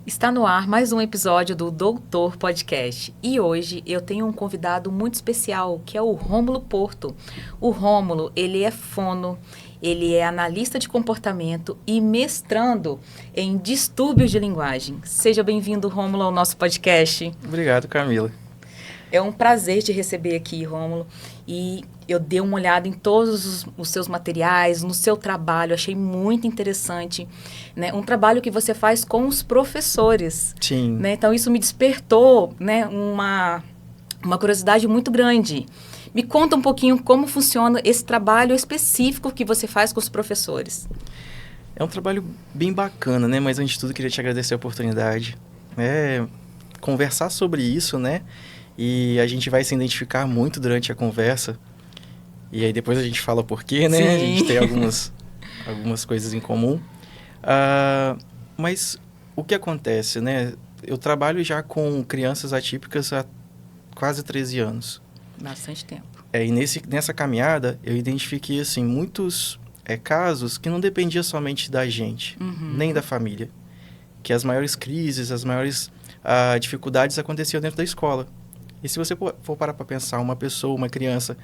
Está no ar mais um episódio do Doutor Podcast. E hoje eu tenho um convidado muito especial, que é o Rômulo Porto. O Rômulo, ele é fono, ele é analista de comportamento e mestrando em distúrbios de linguagem. Seja bem-vindo, Rômulo, ao nosso podcast. Obrigado, Camila. É um prazer te receber aqui, Rômulo. E eu dei uma olhada em todos os seus materiais, no seu trabalho, achei muito interessante, né? Um trabalho que você faz com os professores. Sim. Né? Então, isso me despertou, né, uma curiosidade muito grande. Me conta um pouquinho como funciona esse trabalho específico que você faz com os professores. É um trabalho bem bacana, né? Mas, antes de tudo, queria te agradecer a oportunidade. Conversar sobre isso, né? E a gente vai se identificar muito durante a conversa. E aí depois a gente fala por quê, né? Sim. A gente tem algumas coisas em comum. Mas o que acontece, né? Eu trabalho já com crianças atípicas há quase 13 anos. Bastante tempo. E nessa caminhada, eu identifiquei, assim, muitos casos que não dependiam somente da gente, nem da família. Que as maiores crises, as maiores dificuldades aconteciam dentro da escola. E se você for parar para pensar, uma pessoa, uma criança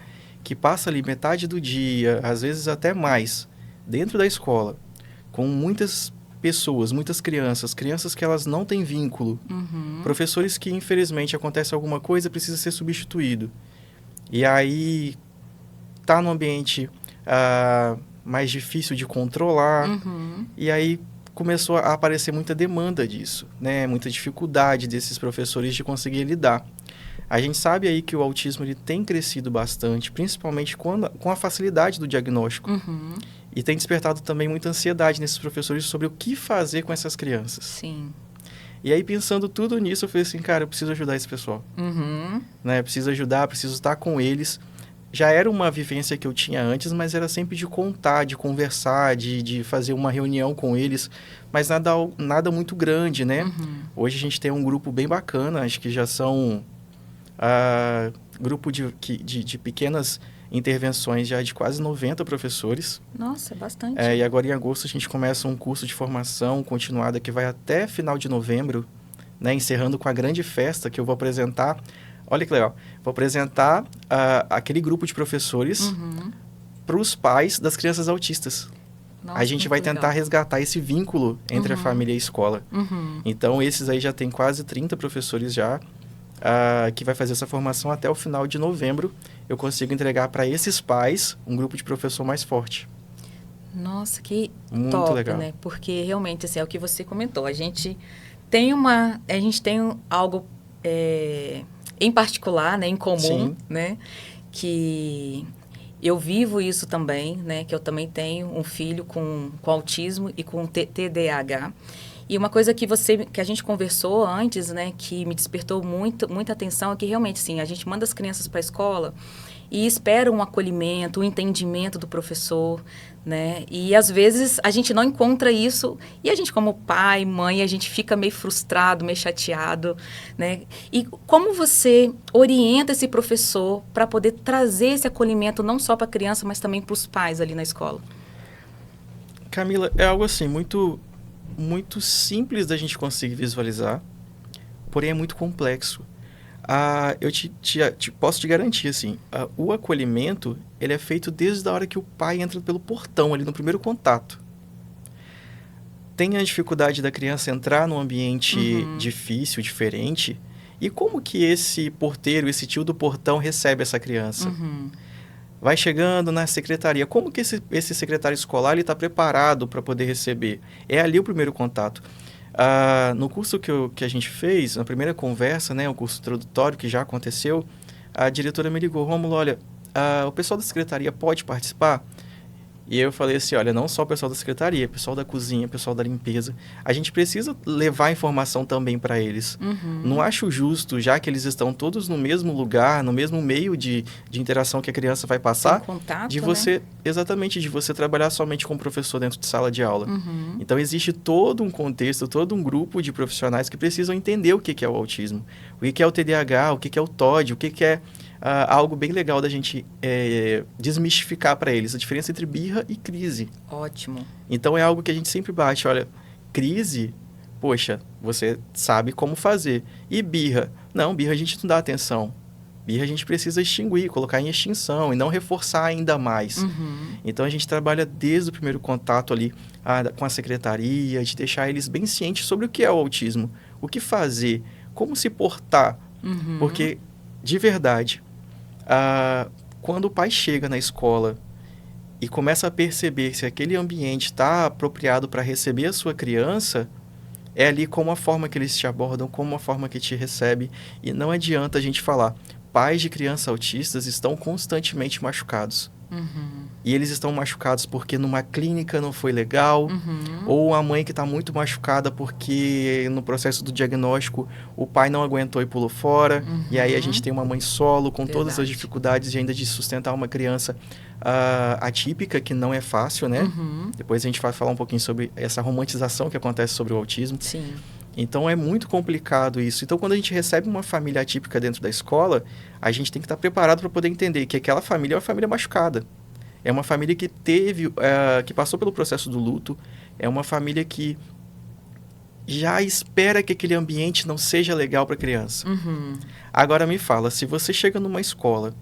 que passa ali metade do dia, às vezes até mais, dentro da escola, com muitas pessoas, muitas crianças que elas não têm vínculo, professores que, infelizmente, acontece alguma coisa, precisa ser substituído. E aí, tá no ambiente mais difícil de controlar, e aí começou a aparecer muita demanda disso, né? Muita dificuldade desses professores de conseguir lidar. A gente sabe aí que o autismo ele tem crescido bastante, principalmente com a facilidade do diagnóstico. E tem despertado também muita ansiedade nesses professores sobre o que fazer com essas crianças. Sim. E aí, pensando tudo nisso, eu falei assim, cara, eu preciso ajudar esse pessoal. Né? Eu preciso ajudar, preciso estar com eles. Já era uma vivência que eu tinha antes, mas era sempre de contar, de conversar, de fazer uma reunião com eles, mas nada muito grande, né? Hoje a gente tem um grupo bem bacana, acho que já são grupo de pequenas intervenções já de quase 90 professores. Nossa, é bastante. E agora em agosto a gente começa um curso de formação continuada que vai até final de novembro, né? Encerrando com a grande festa que eu vou apresentar. Olha que legal. Vou apresentar aquele grupo de professores para os pais das crianças autistas. Nossa, a gente vai tentar resgatar esse vínculo entre a família e a escola. Então, esses aí já tem quase 30 professores já, que vai fazer essa formação até o final de novembro. Eu consigo entregar para esses pais um grupo de professor mais forte. Nossa, que muito top, legal. Né? Porque realmente, assim, é o que você comentou. A gente tem algo em particular, né, em comum, Sim. né, que eu vivo isso também, né, que eu também tenho um filho com autismo e com TDAH. E uma coisa que a gente conversou antes, né, que me despertou muita atenção é que realmente, sim, a gente manda as crianças para a escola e espera um acolhimento, um entendimento do professor, né? E às vezes a gente não encontra isso e a gente, como pai, mãe, a gente fica meio frustrado, meio chateado, né? E como você orienta esse professor para poder trazer esse acolhimento não só para a criança, mas também para os pais ali na escola? Camila, é algo assim muito simples da gente conseguir visualizar, porém é muito complexo. Eu posso te garantir, assim, o acolhimento, ele é feito desde a hora que o pai entra pelo portão, ali no primeiro contato. Tem a dificuldade da criança entrar num ambiente difícil, diferente, e como que esse porteiro, esse tio do portão recebe essa criança? Vai chegando na secretaria, como que esse secretário escolar está preparado para poder receber? É ali o primeiro contato. No curso que a gente fez, na primeira conversa, né, o curso introdutório que já aconteceu, a diretora me ligou, Rômulo, olha, o pessoal da secretaria pode participar? E eu falei assim, olha, não só o pessoal da secretaria, o pessoal da cozinha, o pessoal da limpeza, a gente precisa levar informação também para eles. Não acho justo, já que eles estão todos no mesmo lugar, no mesmo meio de interação que a criança vai passar, contato, de você, né? Exatamente, de você trabalhar somente com o professor dentro de sala de aula. Então, existe todo um contexto, todo um grupo de profissionais que precisam entender o que é o autismo, o que é o TDAH, o que é o TOD, o que é algo bem legal da gente desmistificar para eles, a diferença entre birra e crise. Ótimo. Então, é algo que a gente sempre bate, olha, crise Poxa, você sabe como fazer. E birra? Não, birra a gente não dá atenção. Birra a gente precisa extinguir, colocar em extinção e não reforçar ainda mais. Então, a gente trabalha desde o primeiro contato ali com a secretaria, de deixar eles bem cientes sobre o que é o autismo, o que fazer, como se portar. Porque, de verdade, quando o pai chega na escola e começa a perceber se aquele ambiente está apropriado para receber a sua criança, é ali como a forma que eles te abordam, como a forma que te recebe. E não adianta a gente falar, pais de crianças autistas estão constantemente machucados. E eles estão machucados porque numa clínica não foi legal, ou a mãe que está muito machucada porque no processo do diagnóstico o pai não aguentou e pulou fora, e aí a gente tem uma mãe solo com todas as dificuldades de ainda de sustentar uma criança atípica, que não é fácil, né? Depois a gente vai falar um pouquinho sobre essa romantização que acontece sobre o autismo. Sim. Então, é muito complicado isso. Então, quando a gente recebe uma família atípica dentro da escola, a gente tem que estar preparado para poder entender que aquela família é uma família machucada. É uma família que que passou pelo processo do luto. É uma família que já espera que aquele ambiente não seja legal para a criança. Agora, me fala, se você chega numa escola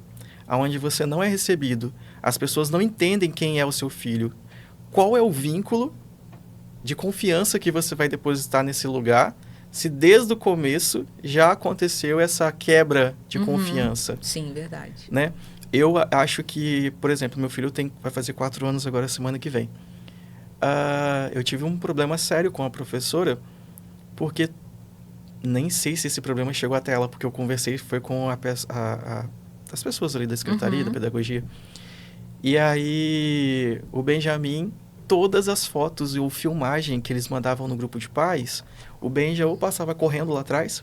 onde você não é recebido, as pessoas não entendem quem é o seu filho, qual é o vínculo de confiança que você vai depositar nesse lugar, se desde o começo já aconteceu essa quebra de confiança? Sim, verdade. Né? Eu acho que, por exemplo, meu filho vai fazer 4 anos agora, semana que vem. Eu tive um problema sério com a professora, porque nem sei se esse problema chegou até ela, porque eu conversei, foi com as pessoas ali da secretaria, da pedagogia. E aí, o Benjamin, todas as fotos ou filmagem que eles mandavam no grupo de pais, o Benja ou passava correndo lá atrás,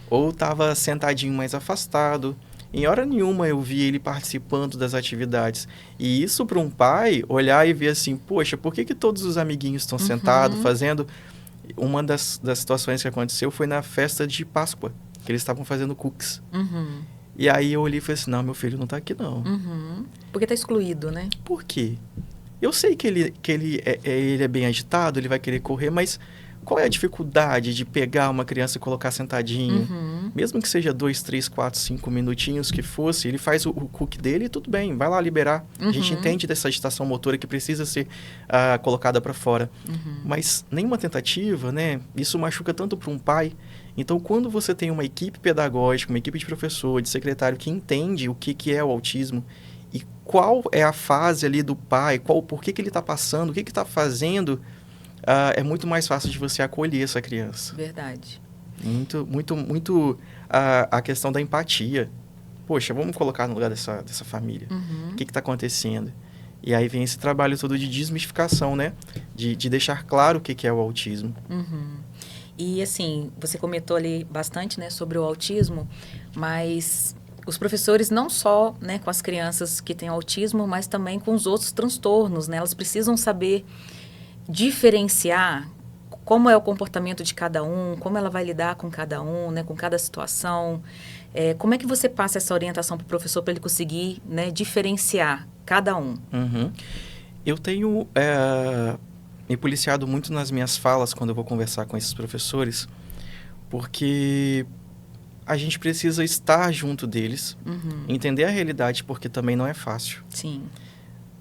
ou estava sentadinho mais afastado. Em hora nenhuma eu vi ele participando das atividades. E isso para um pai olhar e ver assim, poxa, por que todos os amiguinhos estão sentados fazendo... Uma das situações que aconteceu foi na festa de Páscoa, que eles estavam fazendo cookies. E aí eu olhei e falei assim, não, meu filho não está aqui não. Porque está excluído, né? Por quê? Eu sei que ele é bem agitado, ele vai querer correr, mas qual é a dificuldade de pegar uma criança e colocar sentadinho? Mesmo que seja 2, 3, 4, 5 minutinhos que fosse, ele faz o cookie dele e tudo bem, vai lá liberar. A gente entende dessa agitação motora que precisa ser colocada para fora. Mas nenhuma tentativa, né? Isso machuca tanto para um pai. Então, quando você tem uma equipe pedagógica, uma equipe de professor, de secretário que entende o que é o autismo e qual é a fase ali do pai, por que ele está passando, o que está fazendo, é muito mais fácil de você acolher essa criança. Verdade. Muito a questão da empatia. Poxa, vamos colocar no lugar dessa família. O que está acontecendo? E aí vem esse trabalho todo de desmistificação, né? De deixar claro o que é o autismo. E assim, você comentou ali bastante, né, sobre o autismo, mas os professores não só, né, com as crianças que têm autismo, mas também com os outros transtornos, né? Elas precisam saber diferenciar como é o comportamento de cada um, como ela vai lidar com cada um, né, com cada situação. Como é que você passa essa orientação para o professor para ele conseguir, né, diferenciar cada um? Eu tenho me policiado muito nas minhas falas quando eu vou conversar com esses professores, porque a gente precisa estar junto deles, entender a realidade, porque também não é fácil. Sim.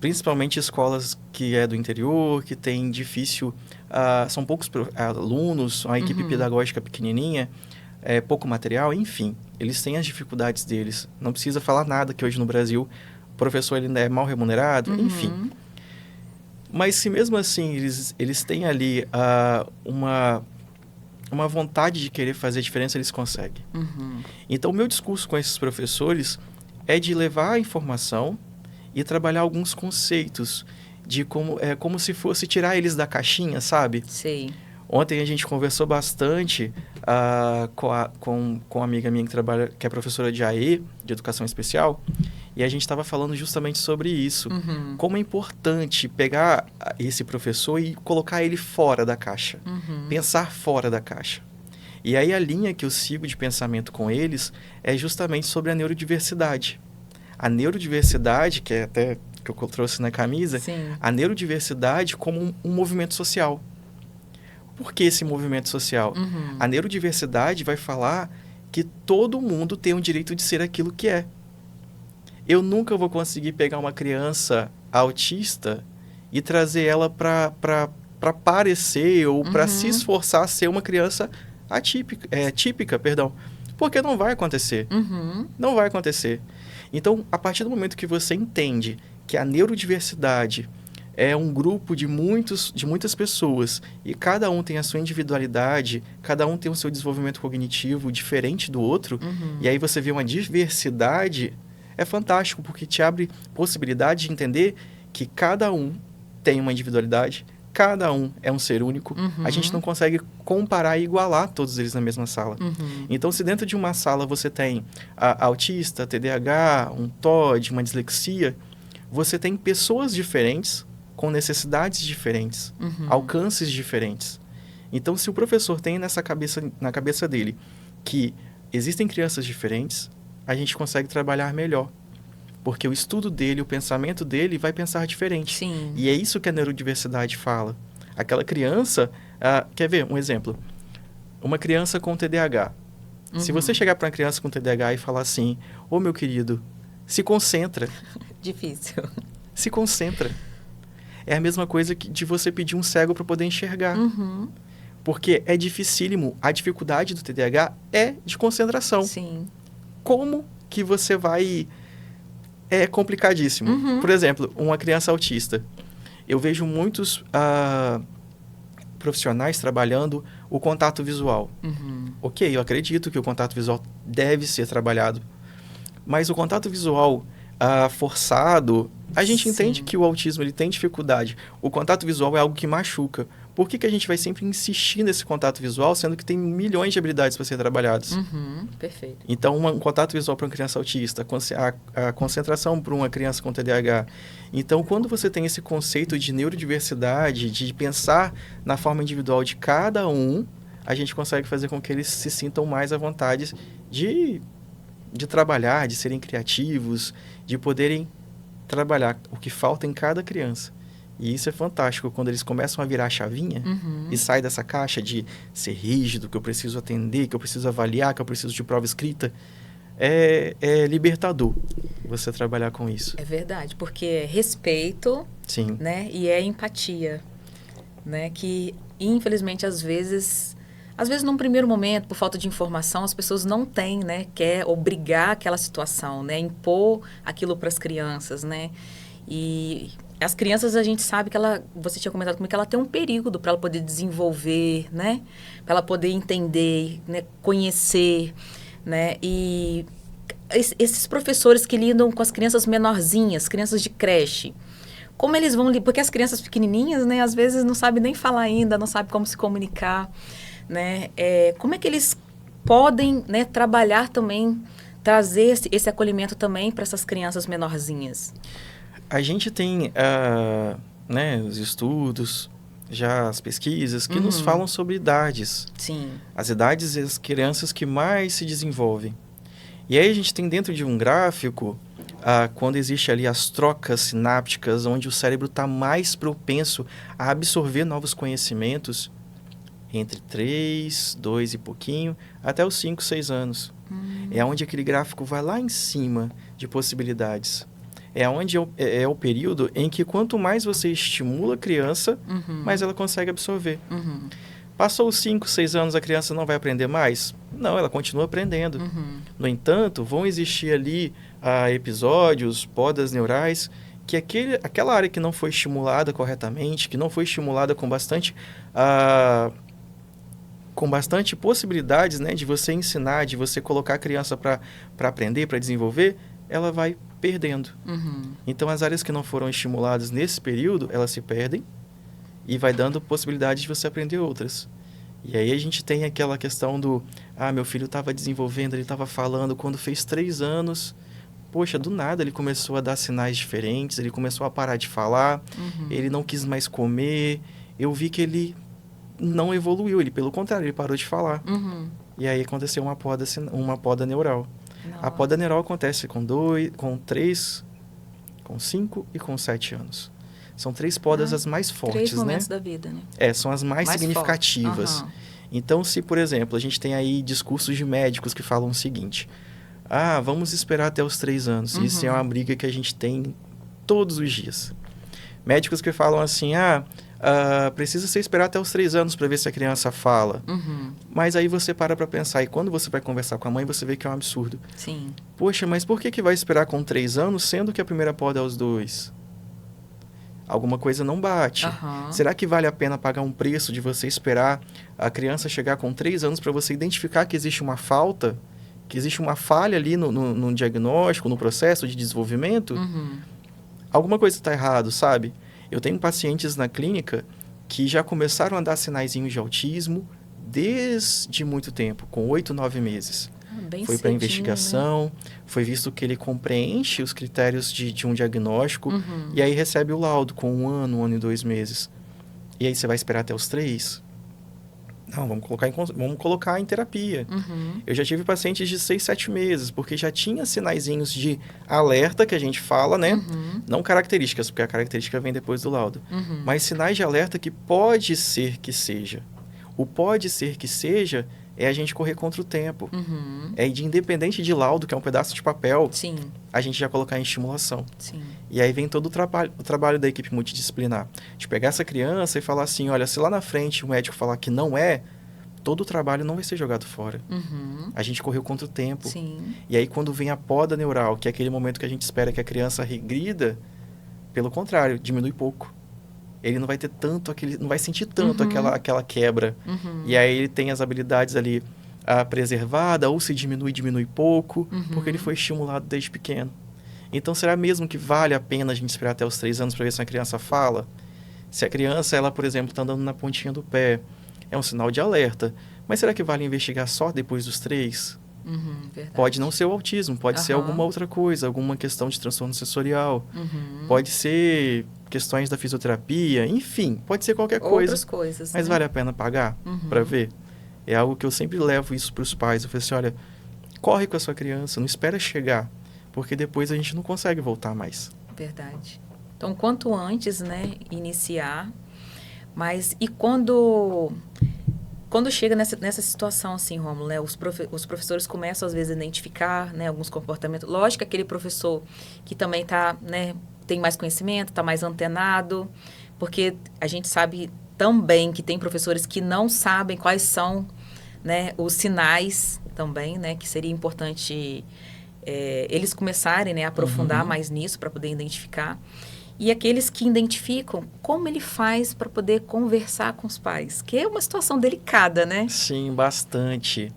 Principalmente escolas que é do interior, que tem difícil... são poucos alunos, uma equipe pedagógica pequenininha, pouco material, enfim. Eles têm as dificuldades deles. Não precisa falar nada que hoje no Brasil o professor ele é mal remunerado, enfim. Mas se mesmo assim eles têm ali uma vontade de querer fazer diferença, eles conseguem. Então, o meu discurso com esses professores é de levar a informação e trabalhar alguns conceitos de como se fosse tirar eles da caixinha, sabe? Sei. Ontem a gente conversou bastante com uma amiga minha que é professora de AE, de Educação Especial, e a gente estava falando justamente sobre isso. Como é importante pegar esse professor e colocar ele fora da caixa. Pensar fora da caixa. E aí a linha que eu sigo de pensamento com eles é justamente sobre a neurodiversidade. A neurodiversidade, que é até que eu trouxe na camisa, Sim. a neurodiversidade como um movimento social. Por que esse movimento social? A neurodiversidade vai falar que todo mundo tem o direito de ser aquilo que é. Eu nunca vou conseguir pegar uma criança autista e trazer ela para parecer ou para se esforçar a ser uma criança típica, perdão. Porque não vai acontecer. Não vai acontecer. Então, a partir do momento que você entende que a neurodiversidade é um grupo de muitas pessoas e cada um tem a sua individualidade, cada um tem o seu desenvolvimento cognitivo diferente do outro, e aí você vê uma diversidade, é fantástico, porque te abre possibilidade de entender que cada um tem uma individualidade, cada um é um ser único, a gente não consegue comparar e igualar todos eles na mesma sala. Então, se dentro de uma sala você tem autista, TDAH, um TOD, uma dislexia, você tem pessoas diferentes, com necessidades diferentes, alcances diferentes. Então, se o professor tem na cabeça dele que existem crianças diferentes, a gente consegue trabalhar melhor. Porque o estudo dele, o pensamento dele vai pensar diferente. Sim. E é isso que a neurodiversidade fala. Aquela criança... quer ver um exemplo? Uma criança com TDAH. Se você chegar para uma criança com TDAH e falar assim, ô meu querido, se concentra. Difícil. Se concentra. É a mesma coisa de você pedir um cego para poder enxergar. Porque é dificílimo. A dificuldade do TDAH é de concentração. Sim. Como que você vai... É complicadíssimo. Por exemplo, uma criança autista. Eu vejo muitos profissionais trabalhando o contato visual. Ok, eu acredito que o contato visual deve ser trabalhado. Mas o contato visual forçado, a gente entende que o autismo ele tem dificuldade. O contato visual é algo que machuca. Por que a gente vai sempre insistir nesse contato visual, sendo que tem milhões de habilidades para ser trabalhadas? Perfeito. Então, um contato visual para uma criança autista, a concentração para uma criança com TDAH. Então, quando você tem esse conceito de neurodiversidade, de pensar na forma individual de cada um, a gente consegue fazer com que eles se sintam mais à vontade de trabalhar, de serem criativos, de poderem trabalhar o que falta em cada criança. E isso é fantástico, quando eles começam a virar a chavinha e saem dessa caixa de ser rígido, que eu preciso atender, que eu preciso avaliar, que eu preciso de prova escrita. É libertador você trabalhar com isso. É verdade, porque é respeito, Sim. Né? E é empatia, né? Que, infelizmente, às vezes, num primeiro momento, por falta de informação, as pessoas não têm, né? Quer obrigar aquela situação, né? Impor aquilo para as crianças, né? E as crianças, a gente sabe que você tinha comentado comigo, que ela tem um período para ela poder desenvolver, né? Para ela poder entender, né? Conhecer, né? E esses professores que lidam com as crianças menorzinhas, crianças de creche, como eles vão... Porque as crianças pequenininhas, né? Às vezes não sabem nem falar ainda, não sabem como se comunicar, né? Como é que eles podem, né, trabalhar também, trazer esse acolhimento também para essas crianças menorzinhas? A gente tem né, os estudos, já as pesquisas, que nos falam sobre idades. Sim. As idades e as crianças que mais se desenvolvem. E aí a gente tem dentro de um gráfico, quando existe ali as trocas sinápticas, onde o cérebro está mais propenso a absorver novos conhecimentos, entre 3, 2 e pouquinho, até os 5, 6 anos. É onde aquele gráfico vai lá em cima de possibilidades. É onde é o período em que quanto mais você estimula a criança, mais ela consegue absorver. Passou os 5, 6 anos, a criança não vai aprender mais? Não, ela continua aprendendo. No entanto, vão existir ali episódios, podas neurais, que aquela área que não foi estimulada corretamente, que não foi estimulada com bastante possibilidades, né, de você ensinar, de você colocar a criança para aprender, para desenvolver, ela vai perdendo. Então, as áreas que não foram estimuladas nesse período, elas se perdem e vai dando possibilidade de você aprender outras. E aí a gente tem aquela questão do, meu filho estava desenvolvendo, ele estava falando, quando fez 3 anos, poxa, do nada ele começou a dar sinais diferentes, ele começou a parar de falar, ele não quis mais comer, eu vi que ele não evoluiu, ele pelo contrário, ele parou de falar. E aí aconteceu uma poda neural. Nossa. A poda neural acontece com 2, com 3, com 5 e com 7 anos. São 3 podas as mais 3 fortes, né? momentos da vida, né? São as mais significativas. Aham. Então, se, por exemplo, a gente tem aí discursos de médicos que falam o seguinte: vamos esperar até os 3 anos. Isso é uma briga que a gente tem todos os dias. Médicos que falam assim: precisa você esperar até os 3 anos para ver se a criança fala. Mas aí você para pensar, e quando você vai conversar com a mãe, você vê que é um absurdo. Sim. Poxa, mas por que vai esperar com 3 anos, sendo que a primeira poda é aos 2? Alguma coisa não bate. Será que vale a pena pagar um preço de você esperar a criança chegar com 3 anos para você identificar que existe uma falta, que existe uma falha ali no diagnóstico, no processo de desenvolvimento? Alguma coisa está errado, sabe? Eu tenho pacientes na clínica que já começaram a dar sinaizinhos de autismo desde muito tempo, com 8, 9 meses. Bem Foi para cedinho, investigação, né? foi visto que ele compreende os critérios de um diagnóstico, e aí recebe o laudo com 1 ano e 2 meses. E aí você vai esperar até os 3? Não, vamos colocar em terapia. Eu já tive pacientes de 6, 7 meses, porque já tinha sinaizinhos de alerta, que a gente fala, né? Não características, porque a característica vem depois do laudo. Mas sinais de alerta que pode ser que seja. O pode ser que seja é a gente correr contra o tempo. É de independente de laudo, que é um pedaço de papel, Sim. a gente já colocar em estimulação. Sim. E aí vem todo o trabalho da equipe multidisciplinar. De pegar essa criança e falar assim, olha, se lá na frente o médico falar que não é, todo o trabalho não vai ser jogado fora. A gente correu contra o tempo. Sim. E aí quando vem a poda neural, que é aquele momento que a gente espera que a criança regrida, pelo contrário, diminui pouco. Ele não vai ter tanto, não vai sentir tanto aquela quebra. E aí ele tem as habilidades ali preservadas, ou se diminui pouco, porque ele foi estimulado desde pequeno. Então, será mesmo que vale a pena a gente esperar até os 3 anos para ver se uma criança fala? Se a criança, ela, por exemplo, está andando na pontinha do pé, é um sinal de alerta. Mas será que vale investigar só depois dos 3? Pode não ser o autismo, pode ser alguma outra coisa, alguma questão de transtorno sensorial. Pode ser questões da fisioterapia, enfim, pode ser qualquer coisa. Outras coisas, mas vale a pena pagar para ver? É algo que eu sempre levo isso para os pais. Eu falo assim, olha, corre com a sua criança, não espera chegar, porque depois a gente não consegue voltar mais. Verdade. Então, quanto antes, né, iniciar, mas e quando chega nessa situação assim, Rômulo, né, os professores começam às vezes a identificar, né, alguns comportamentos. Lógico que aquele professor que também tá, né, tem mais conhecimento, está mais antenado, porque a gente sabe também que tem professores que não sabem quais são, né, os sinais também, né, que seria importante eles começarem, né, a aprofundar mais nisso para poder identificar. E aqueles que identificam, como ele faz para poder conversar com os pais? Que é uma situação delicada, né? Sim, bastante.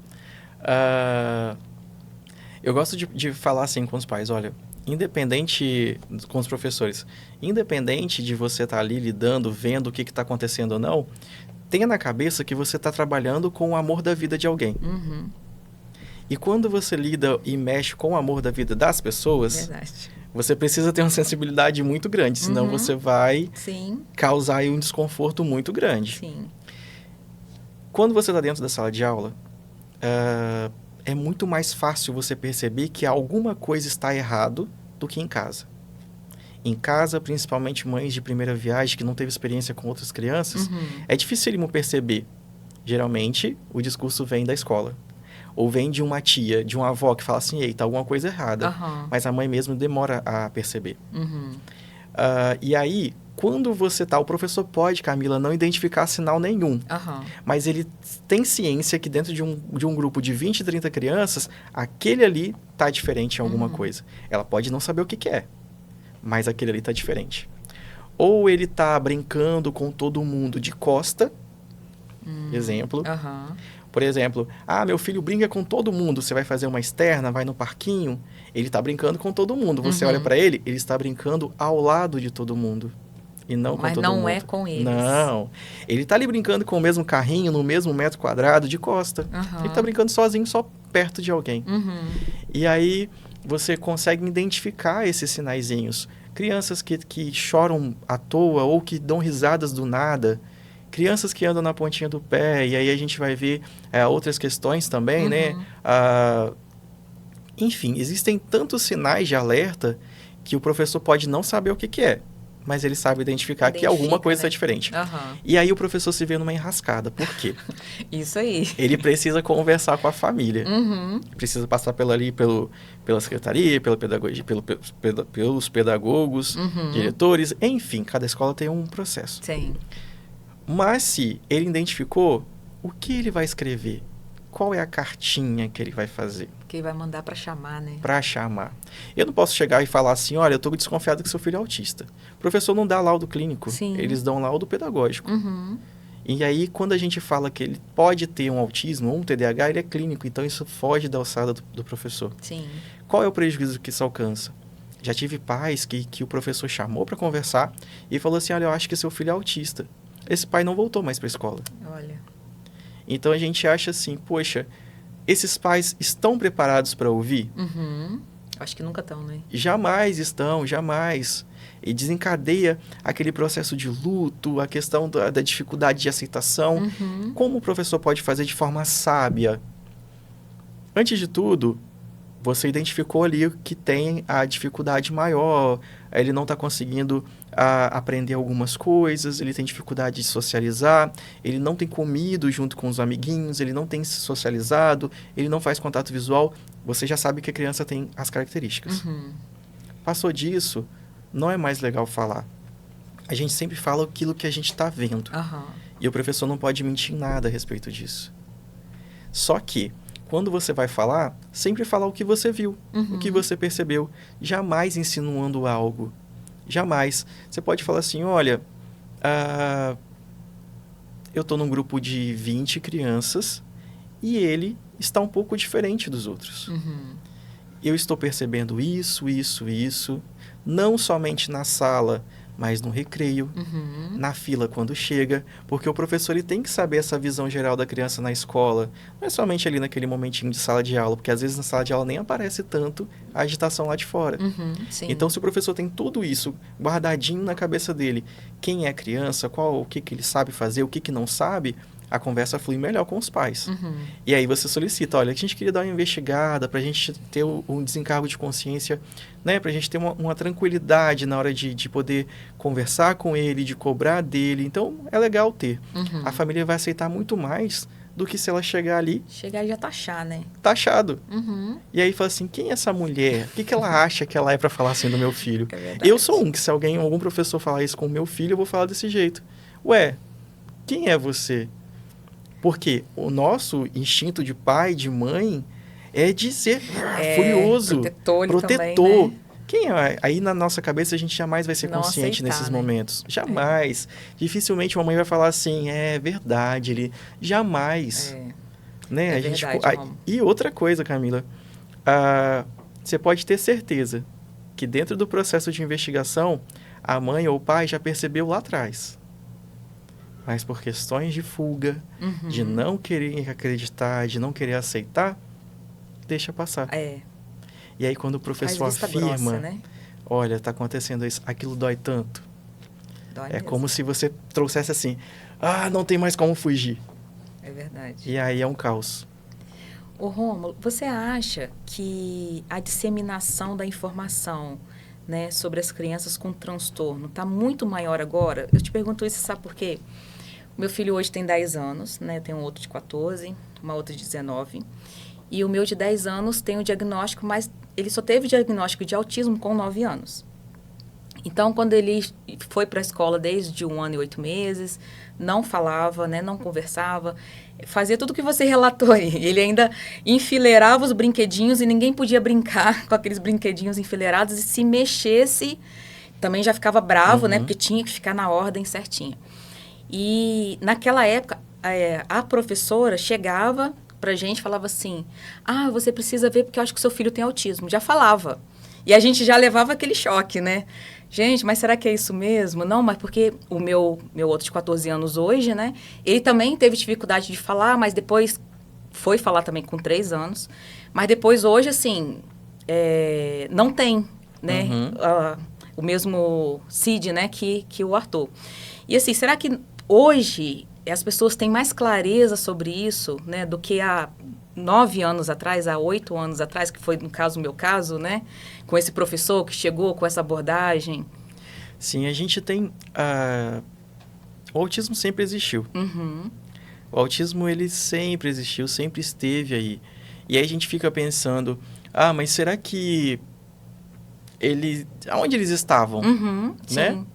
Eu gosto de falar assim com os pais, olha, independente, com os professores, independente de você estar ali lidando, vendo o que está acontecendo ou não, tenha na cabeça que você está trabalhando com o amor da vida de alguém. E quando você lida e mexe com o amor da vida das pessoas... Verdade. Você precisa ter uma sensibilidade muito grande, senão você vai causar aí um desconforto muito grande. Sim. Quando você está dentro da sala de aula, é muito mais fácil você perceber que alguma coisa está errado do que em casa. Em casa, principalmente mães de primeira viagem que não teve experiência com outras crianças, é dificílimo perceber. Geralmente, o discurso vem da escola. Ou vem de uma tia, de uma avó que fala assim, eita, alguma coisa errada. Mas a mãe mesmo demora a perceber. E aí, quando você o professor pode, Camila, não identificar sinal nenhum. Mas ele tem ciência que dentro de um grupo de 20, 30 crianças, aquele ali está diferente em alguma coisa. Ela pode não saber o que é, mas aquele ali está diferente. Ou ele está brincando com todo mundo de costa, exemplo. Por exemplo, meu filho brinca com todo mundo. Você vai fazer uma externa, vai no parquinho, ele está brincando com todo mundo. Você olha para ele, ele está brincando ao lado de todo mundo. E não com todo mundo. Mas não é com eles. Não. Ele está ali brincando com o mesmo carrinho, no mesmo metro quadrado de costa. Ele está brincando sozinho, só perto de alguém. E aí, você consegue identificar esses sinaizinhos. Crianças que choram à toa ou que dão risadas do nada. Crianças que andam na pontinha do pé, e aí a gente vai ver outras questões também, né? Enfim, existem tantos sinais de alerta que o professor pode não saber o que é, mas ele sabe identificar que alguma coisa está diferente. Uhum. E aí o professor se vê numa enrascada. Por quê? Isso aí. Ele precisa conversar com a família. Uhum. Precisa passar pela secretaria, pela pedagogia, pelos pedagogos, diretores, enfim, cada escola tem um processo. Sim. Mas se ele identificou, o que ele vai escrever? Qual é a cartinha que ele vai fazer? Que ele vai mandar para chamar, né? Para chamar. Eu não posso chegar e falar assim, olha, eu estou desconfiado que seu filho é autista. O professor não dá laudo clínico, Sim. Eles dão laudo pedagógico. Uhum. E aí, quando a gente fala que ele pode ter um autismo ou um TDAH, ele é clínico, então isso foge da alçada do professor. Sim. Qual é o prejuízo que isso alcança? Já tive pais que o professor chamou para conversar e falou assim, olha, eu acho que seu filho é autista. Esse pai não voltou mais para a escola. Olha. Então a gente acha assim, poxa, esses pais estão preparados para ouvir? Uhum. Acho que nunca estão, né? Jamais estão, jamais. E desencadeia aquele processo de luto, a questão da dificuldade de aceitação. Uhum. Como o professor pode fazer de forma sábia? Antes de tudo, você identificou ali que tem a dificuldade maior, ele não está conseguindo aprender algumas coisas, ele tem dificuldade de socializar, ele não tem comido junto com os amiguinhos, ele não tem se socializado, ele não faz contato visual. Você já sabe que a criança tem as características. Uhum. Passou disso, não é mais legal falar. A gente sempre fala aquilo que a gente está vendo. Uhum. E o professor não pode mentir nada a respeito disso. Só que, quando você vai falar, sempre falar o que você viu, o que você percebeu. Jamais insinuando algo. Jamais. Você pode falar assim, olha, eu estou num grupo de 20 crianças e ele está um pouco diferente dos outros. Uhum. Eu estou percebendo isso, não somente na sala, mas no recreio, na fila quando chega, porque o professor ele tem que saber essa visão geral da criança na escola, não é somente ali naquele momentinho de sala de aula, porque às vezes na sala de aula nem aparece tanto a agitação lá de fora. Sim. Então, se o professor tem tudo isso guardadinho na cabeça dele, quem é a criança, o que ele sabe fazer, o que não sabe, a conversa flui melhor com os pais. E aí você solicita, olha, a gente queria dar uma investigada para a gente ter um desencargo de consciência, né, para a gente ter uma tranquilidade na hora de poder conversar com ele, de cobrar dele. Então, é legal ter. A família vai aceitar muito mais do que se ela chegar ali... Chegar e já taxar, né? Taxado. E aí fala assim, quem é essa mulher? O que ela acha que ela é para falar assim do meu filho? É verdade. Eu sou que se algum professor falar isso com o meu filho, eu vou falar desse jeito. Ué, quem é você? Porque o nosso instinto de pai, de mãe, é de ser furioso, protetor. Também, né? Quem é? Aí na nossa cabeça a gente jamais vai ser não consciente aceitar, nesses né? momentos. Jamais. Dificilmente uma mãe vai falar assim, é verdade, ele jamais. Né? É a gente, verdade, e outra coisa, Camila, você pode ter certeza que dentro do processo de investigação, a mãe ou o pai já percebeu lá atrás. Mas por questões de fuga, de não querer acreditar, de não querer aceitar, deixa passar. E aí quando o professor afirma, grossa, né? olha, está acontecendo isso, aquilo dói tanto. Dói mesmo. Mesmo. Como se você trouxesse assim, não tem mais como fugir. É verdade. E aí é um caos. Ô Rômulo, você acha que a disseminação da informação, né, sobre as crianças com transtorno está muito maior agora? Eu te pergunto isso, sabe por quê? Meu filho hoje tem 10 anos, né? Tem um outro de 14, uma outra de 19. E o meu de 10 anos tem o diagnóstico, mas ele só teve diagnóstico de autismo com 9 anos. Então, quando ele foi para a escola desde 1 ano e 8 meses, não falava, né? Não conversava, fazia tudo o que você relatou aí. Ele ainda enfileirava os brinquedinhos e ninguém podia brincar com aqueles brinquedinhos enfileirados, e se mexesse, também já ficava bravo, né? Porque tinha que ficar na ordem certinha. E naquela época, a professora chegava pra gente e falava assim, você precisa ver porque eu acho que seu filho tem autismo. Já falava. E a gente já levava aquele choque, né? Gente, mas será que é isso mesmo? Não, mas porque o meu outro de 14 anos hoje, né? Ele também teve dificuldade de falar, mas depois foi falar também com 3 anos. Mas depois, hoje, assim, não tem, né? O mesmo CID, né? Que o Arthur. E assim, será que hoje as pessoas têm mais clareza sobre isso, né, do que há 9 anos atrás, há 8 anos atrás, que foi, no caso, o meu caso, né, com esse professor que chegou com essa abordagem? Sim, a gente tem... O autismo sempre existiu. Uhum. O autismo, ele sempre existiu, sempre esteve aí. E aí a gente fica pensando, mas será que aonde eles estavam, Uhum. né? Sim.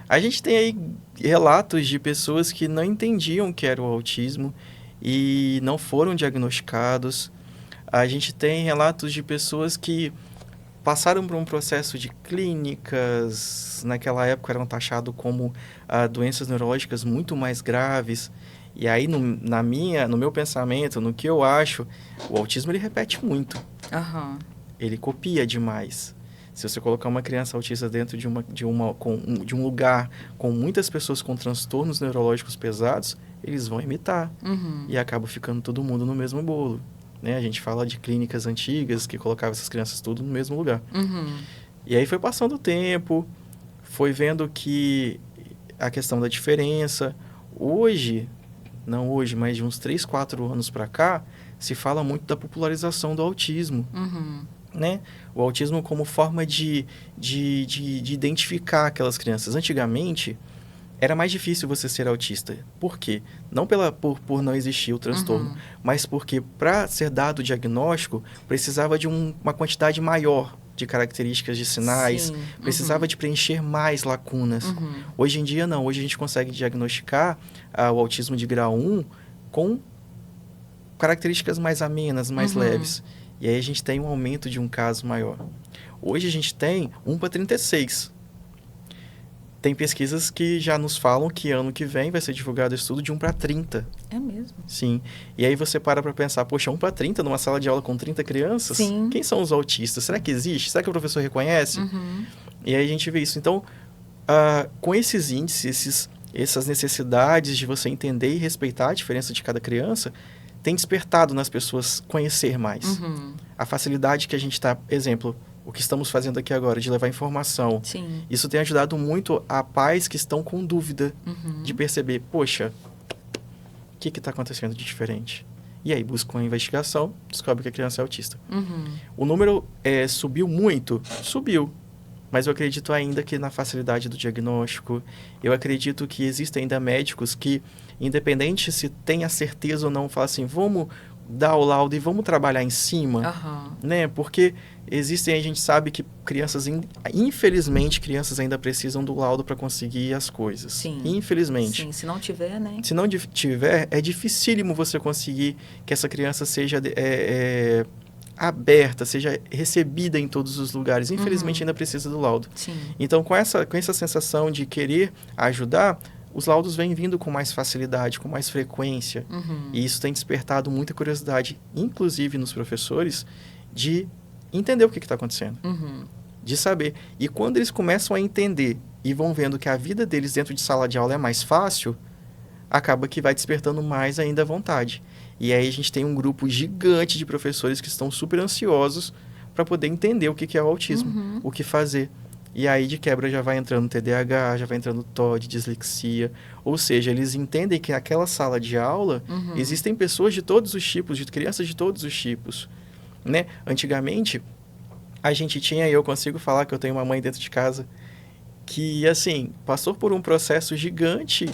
A gente tem aí relatos de pessoas que não entendiam o que era o autismo e não foram diagnosticados. A gente tem relatos de pessoas que passaram por um processo de clínicas, naquela época eram taxados como doenças neurológicas muito mais graves. E aí, no meu pensamento, no que eu acho, o autismo ele repete muito. Aham. Ele copia demais. Se você colocar uma criança autista dentro de um lugar com muitas pessoas com transtornos neurológicos pesados, eles vão imitar. Uhum. E acaba ficando todo mundo no mesmo bolo. Né? A gente fala de clínicas antigas que colocavam essas crianças tudo no mesmo lugar. Uhum. E aí foi passando o tempo, foi vendo que a questão da diferença. Hoje, não hoje, mas de uns 3, 4 anos para cá, se fala muito da popularização do autismo. Uhum. Né? O autismo como forma de identificar aquelas crianças. Antigamente, era mais difícil você ser autista. Por quê? Não por não existir o transtorno, mas porque para ser dado o diagnóstico, precisava de uma quantidade maior de características de sinais, precisava de preencher mais lacunas. Hoje em dia, não. Hoje a gente consegue diagnosticar o autismo de grau 1 com características mais amenas, mais leves. E aí a gente tem um aumento de um caso maior. Hoje a gente tem 1 para 36. Tem pesquisas que já nos falam que ano que vem vai ser divulgado estudo de 1 para 30. É mesmo? Sim. E aí você para pensar, poxa, 1 para 30 numa sala de aula com 30 crianças? Sim. Quem são os autistas? Será que existe? Será que o professor reconhece? E aí a gente vê isso. Então, com esses índices, essas necessidades de você entender e respeitar a diferença de cada criança, tem despertado nas pessoas conhecer mais. A facilidade que a gente está... Exemplo, o que estamos fazendo aqui agora, de levar informação. Sim. Isso tem ajudado muito a pais que estão com dúvida de perceber, poxa, o que está acontecendo de diferente? E aí buscam a investigação, descobre que a criança é autista. O número subiu muito? Subiu. Mas eu acredito ainda que na facilidade do diagnóstico, eu acredito que existem ainda médicos que, independente se tem a certeza ou não, falam assim, vamos dar o laudo e vamos trabalhar em cima, né? Porque existem, a gente sabe que crianças, infelizmente, crianças ainda precisam do laudo para conseguir as coisas. Sim. Infelizmente. Sim, se não tiver, né? Se não tiver, é dificílimo você conseguir que essa criança seja aberta, seja recebida em todos os lugares. Infelizmente, ainda precisa do laudo. Sim. Então, com essa sensação de querer ajudar, os laudos vêm vindo com mais facilidade, com mais frequência. E isso tem despertado muita curiosidade, inclusive nos professores, de entender o que está acontecendo. De saber. E quando eles começam a entender e vão vendo que a vida deles dentro de sala de aula é mais fácil, acaba que vai despertando mais ainda a vontade. E aí a gente tem um grupo gigante de professores que estão super ansiosos para poder entender o que é o autismo, o que fazer. E aí, de quebra, já vai entrando TDAH, já vai entrando TOD, dislexia. Ou seja, eles entendem que naquela sala de aula existem pessoas de todos os tipos, de crianças de todos os tipos. Né? Antigamente, a gente tinha, e eu consigo falar que eu tenho uma mãe dentro de casa, que, assim, passou por um processo gigante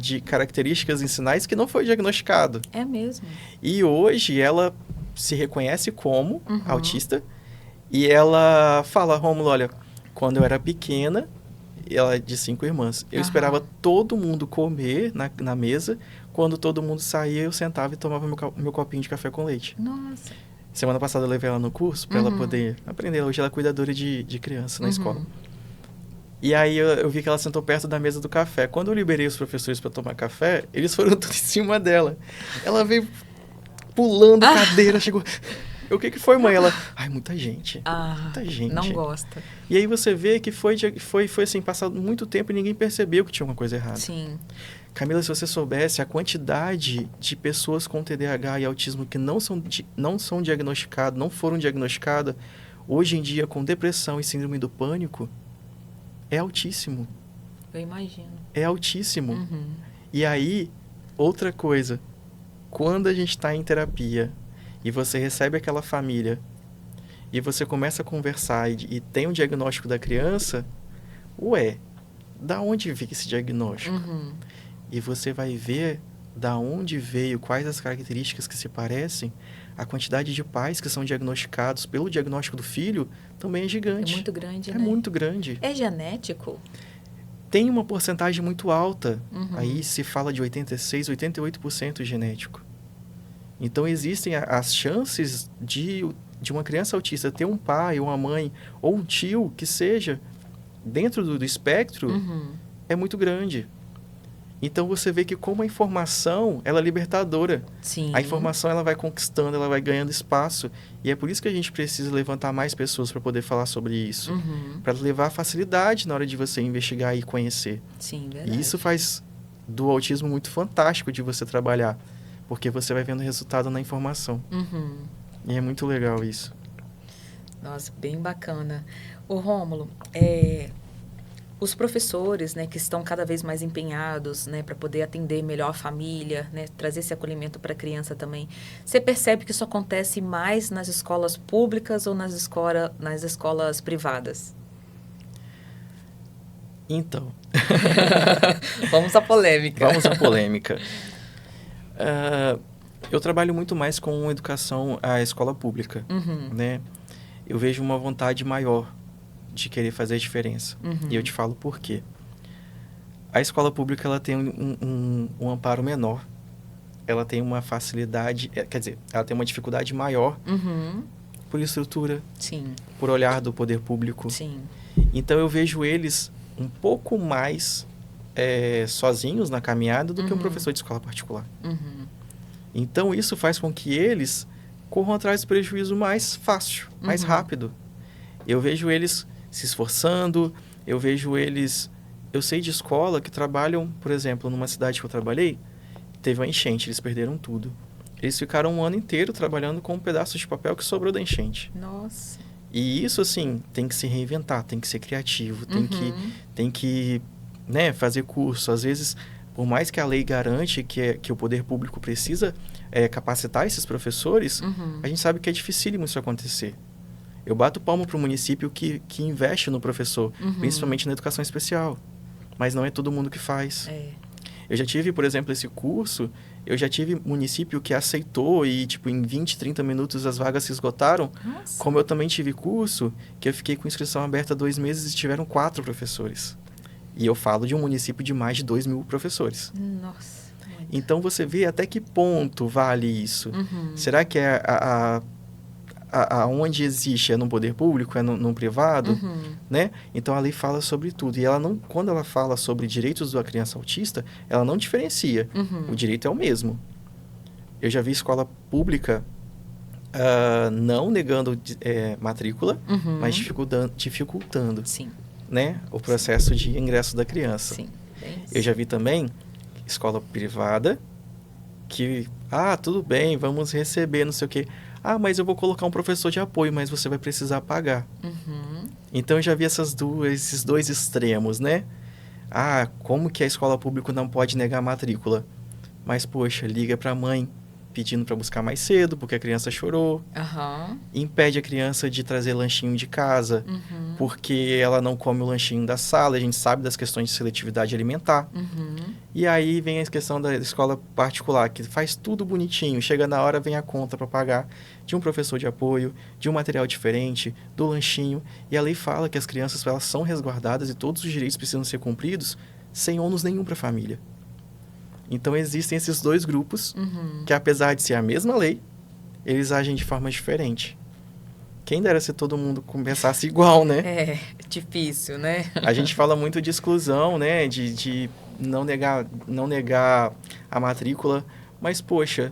de características em sinais que não foi diagnosticado. É mesmo. E hoje ela se reconhece como autista e ela fala, Rômulo, olha, quando eu era pequena, ela é de 5 irmãs, eu esperava todo mundo comer na mesa, quando todo mundo saía, eu sentava e tomava meu copinho de café com leite. Nossa. Semana passada eu levei ela no curso para ela poder aprender. Hoje ela é cuidadora de criança na escola. E aí eu vi que ela sentou perto da mesa do café. Quando eu liberei os professores para tomar café, eles foram tudo em cima dela. Ela veio pulando cadeira, chegou... O que foi, mãe? Ela... Ai, muita gente. Muita gente. Não gosta. E aí você vê que foi assim, passado muito tempo e ninguém percebeu que tinha alguma coisa errada. Sim. Camila, se você soubesse a quantidade de pessoas com TDAH e autismo que não são diagnosticadas, não foram diagnosticadas, hoje em dia com depressão e síndrome do pânico, é altíssimo. Eu imagino. É altíssimo. E aí, outra coisa, quando a gente está em terapia e você recebe aquela família e você começa a conversar e tem um diagnóstico da criança, ué, da onde veio esse diagnóstico? Uhum. E você vai ver da onde veio, quais as características que se parecem. A quantidade de pais que são diagnosticados pelo diagnóstico do filho também é É gigante. muito grande, É né? muito grande. É genético? Tem uma porcentagem muito alta. Uhum. Aí se fala de 86%, 88% genético. Então existem as chances de uma criança autista ter um pai ou uma mãe ou um tio que seja dentro do espectro Uhum. é muito grande. Então você vê que como a informação, ela é libertadora. Sim. A informação ela vai conquistando, ela vai ganhando espaço. E é por isso que a gente precisa levantar mais pessoas para poder falar sobre isso. Uhum. Para levar facilidade na hora de você investigar e conhecer. Sim, verdade. E isso faz do autismo muito fantástico de você trabalhar. Porque você vai vendo resultado na informação. Uhum. E é muito legal isso. Nossa, bem bacana. Ô, Rômulo, os professores, né, que estão cada vez mais empenhados, né, para poder atender melhor a família, né, trazer esse acolhimento para a criança também. Você percebe que isso acontece mais nas escolas públicas ou nas escolas privadas? Então, Vamos à polêmica. vamos à polêmica. Eu trabalho muito mais com educação à escola pública, Uhum. né? Eu vejo uma vontade maior de querer fazer a diferença. Uhum. E eu te falo por quê. A escola pública ela tem um amparo menor. Ela tem uma facilidade, quer dizer, ela tem uma dificuldade maior Uhum. por estrutura, Sim, por olhar do poder público. sim. Então eu vejo eles um pouco mais sozinhos na caminhada do que um Uhum. professor de escola particular. Uhum. Então isso faz com que eles corram atrás do prejuízo mais fácil, mais Uhum. rápido. Eu vejo eles se esforçando, eu vejo eles... Eu sei de escola que trabalham, por exemplo, numa cidade que eu trabalhei, teve uma enchente, eles perderam tudo. Eles ficaram um ano inteiro trabalhando com um pedaço de papel que sobrou da enchente. Nossa. E isso, assim, tem que se reinventar, tem que ser criativo, Uhum. tem que né, fazer curso. Às vezes, por mais que a lei garante que o poder público precisa capacitar esses professores, Uhum. a gente sabe que é dificílimo isso acontecer. Eu bato palmo para o município que investe no professor, Uhum. principalmente na educação especial. Mas não é todo mundo que faz. Eu já tive, por exemplo, esse curso, eu já tive município que aceitou e, tipo, em 20, 30 minutos as vagas se esgotaram. Nossa. Como eu também tive curso, que eu fiquei com inscrição aberta 2 meses e tiveram 4 professores. E eu falo de um município de mais de 2.000 professores. Nossa. Muito. Então, você vê até que ponto vale isso. Uhum. Será que onde existe é no poder público, é no privado, Uhum. né? Então a lei fala sobre tudo. E ela não, quando ela fala sobre direitos da criança autista, ela não diferencia. Uhum. O direito é o mesmo. Eu já vi escola pública não negando matrícula, Uhum. mas dificultando, Sim, né, o processo de ingresso da criança. sim. Bem isso. Eu já vi também escola privada que, tudo bem, vamos receber, não sei o quê. Mas eu vou colocar um professor de apoio, mas você vai precisar pagar. Uhum. Então eu já vi esses dois extremos, né? Como que a escola pública não pode negar a matrícula? Mas, poxa, liga para a mãe pedindo para buscar mais cedo, porque a criança chorou. Aham. Impede a criança de trazer lanchinho de casa, Uhum. porque ela não come o lanchinho da sala. A gente sabe das questões de seletividade alimentar. Uhum. E aí vem a questão da escola particular, que faz tudo bonitinho. Chega na hora, vem a conta para pagar de um professor de apoio, de um material diferente, do lanchinho. E a lei fala que as crianças elas são resguardadas e todos os direitos precisam ser cumpridos sem ônus nenhum para a família. Então existem esses dois grupos, Uhum. que apesar de ser a mesma lei, eles agem de forma diferente. Quem dera se todo mundo pensasse igual, né? É difícil, né? A gente fala muito de exclusão, né? De não negar a matrícula. Mas, poxa,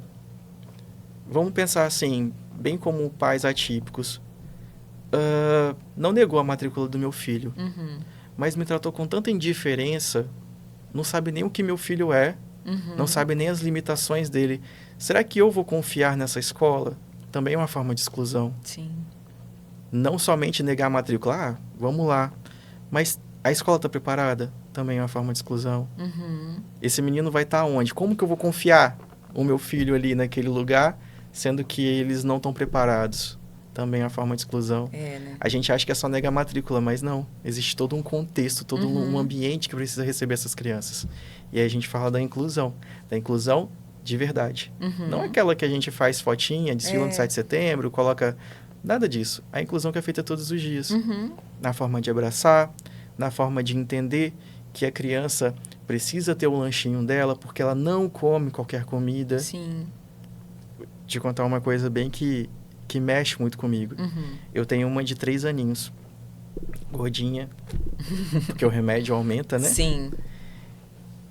vamos pensar assim, bem como pais atípicos. Não negou a matrícula do meu filho, Uhum. mas me tratou com tanta indiferença, não sabe nem o que meu filho é, Uhum. não sabe nem as limitações dele. Será que eu vou confiar nessa escola? Também é uma forma de exclusão. Sim. Não somente negar a matrícula, vamos lá. Mas a escola está preparada? Também é uma forma de exclusão. Uhum. Esse menino vai estar onde? Como que eu vou confiar o meu filho ali naquele lugar, sendo que eles não estão preparados? também é uma forma de exclusão. Né? A gente acha que é só negar a matrícula, mas não. Existe todo um contexto, todo um ambiente que precisa receber essas crianças. E aí a gente fala da inclusão de verdade. Não é aquela que a gente faz fotinha, desfila no 7 de setembro, coloca... Nada disso. A inclusão que é feita todos os dias. Na forma de abraçar, na forma de entender que a criança precisa ter o lanchinho dela, porque ela não come qualquer comida. Sim. Te contar uma coisa bem que mexe muito comigo. Eu tenho uma de 3 aninhos. Gordinha. Porque o remédio aumenta, né? Sim.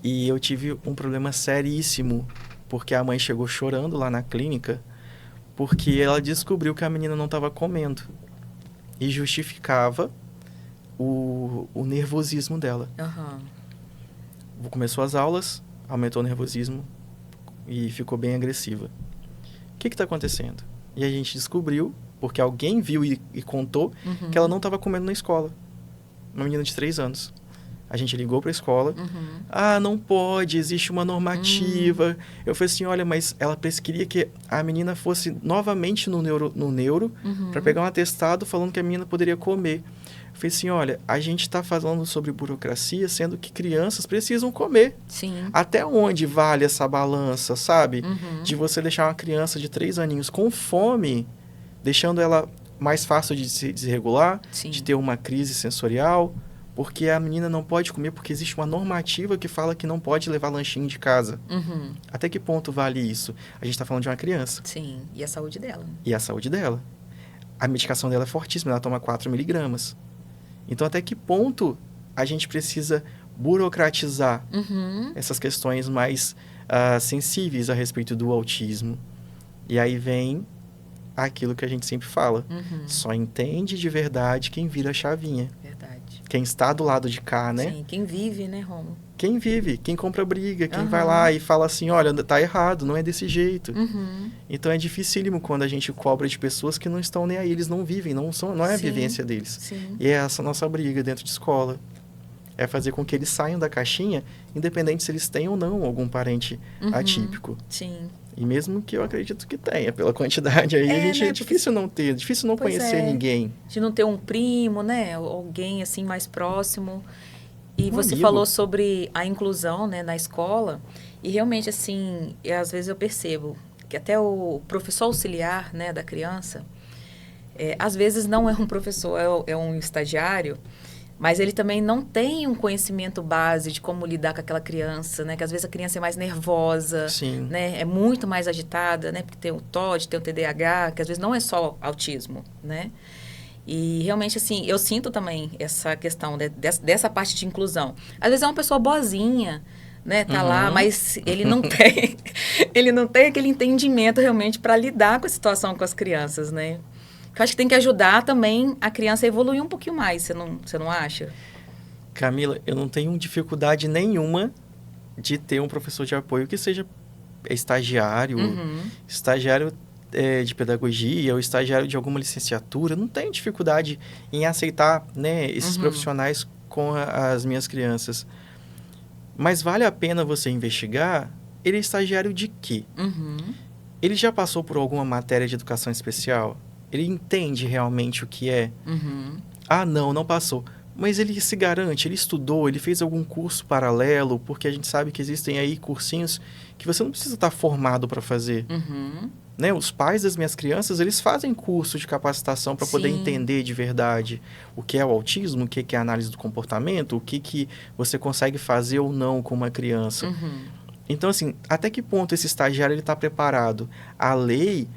E eu tive um problema seríssimo. Porque a mãe chegou chorando lá na clínica. Porque ela descobriu que a menina não estava comendo. E justificava o nervosismo dela. Começou as aulas, aumentou o nervosismo e ficou bem agressiva. O que está acontecendo? E a gente descobriu, porque alguém viu e contou, que ela não estava comendo na escola. Uma menina de 3 anos. A gente ligou para a escola. Ah, não pode, existe uma normativa. Eu falei assim, olha, mas ela queria que a menina fosse novamente no neuro para pegar um atestado falando que a menina poderia comer. Eu falei assim, olha, a gente está falando sobre burocracia, sendo que crianças precisam comer. Sim. Até onde vale essa balança, sabe? De você deixar uma criança de 3 aninhos com fome, deixando ela mais fácil de se desregular, de ter uma crise sensorial, porque a menina não pode comer porque existe uma normativa que fala que não pode levar lanchinho de casa. Até que ponto vale isso? A gente está falando de uma criança. Sim, e a saúde dela. E a saúde dela. A medicação dela é fortíssima, ela toma 4 miligramas. Então, até que ponto a gente precisa burocratizar essas questões mais sensíveis a respeito do autismo? E aí vem aquilo que a gente sempre fala. Só entende de verdade quem vira a chavinha. Verdade. Quem está do lado de cá, né? Sim, quem vive, né, Romo? Quem vive, quem compra briga, quem vai lá e fala assim, olha, tá errado, não é desse jeito. Então é dificílimo quando a gente cobra de pessoas que não estão nem aí, eles não vivem, não é a vivência deles. Sim. E é essa nossa briga dentro de escola. É fazer com que eles saiam da caixinha, independente se eles têm ou não algum parente atípico. Sim. E mesmo que eu acredito que tenha, pela quantidade aí, é difícil não ter, difícil não conhecer ninguém. De não ter um primo, né? Alguém assim mais próximo. E você amigo. falou sobre a inclusão, né, na escola. E realmente, assim, às vezes eu percebo que até o professor auxiliar, né, da criança, às vezes não é um professor, é um estagiário, mas ele também não tem um conhecimento base de como lidar com aquela criança, né? Que às vezes a criança é mais nervosa, né? É muito mais agitada, né? Porque tem o TOD, tem o TDAH, que às vezes não é só autismo, né? E realmente, assim, eu sinto também essa questão dessa parte de inclusão. Às vezes é uma pessoa boazinha, né? Tá lá, mas ele não tem, ele não tem aquele entendimento realmente para lidar com a situação com as crianças, né? Eu acho que tem que ajudar também a criança a evoluir um pouquinho mais, você não acha? Camila, eu não tenho dificuldade nenhuma de ter um professor de apoio que seja estagiário, estagiário de pedagogia ou estagiário de alguma licenciatura. Não tenho dificuldade em aceitar, né, esses profissionais com as minhas crianças. Mas vale a pena você investigar, ele é estagiário de quê? Ele já passou por alguma matéria de educação especial? Ele entende realmente o que é? Ah, não passou. Mas ele se garante, ele estudou, ele fez algum curso paralelo, porque a gente sabe que existem aí cursinhos que você não precisa estar formado para fazer. Né? Os pais das minhas crianças, eles fazem curso de capacitação para poder entender de verdade o que é o autismo, o que é a análise do comportamento, o que você consegue fazer ou não com uma criança. Então, assim, até que ponto esse estagiário está preparado? A lei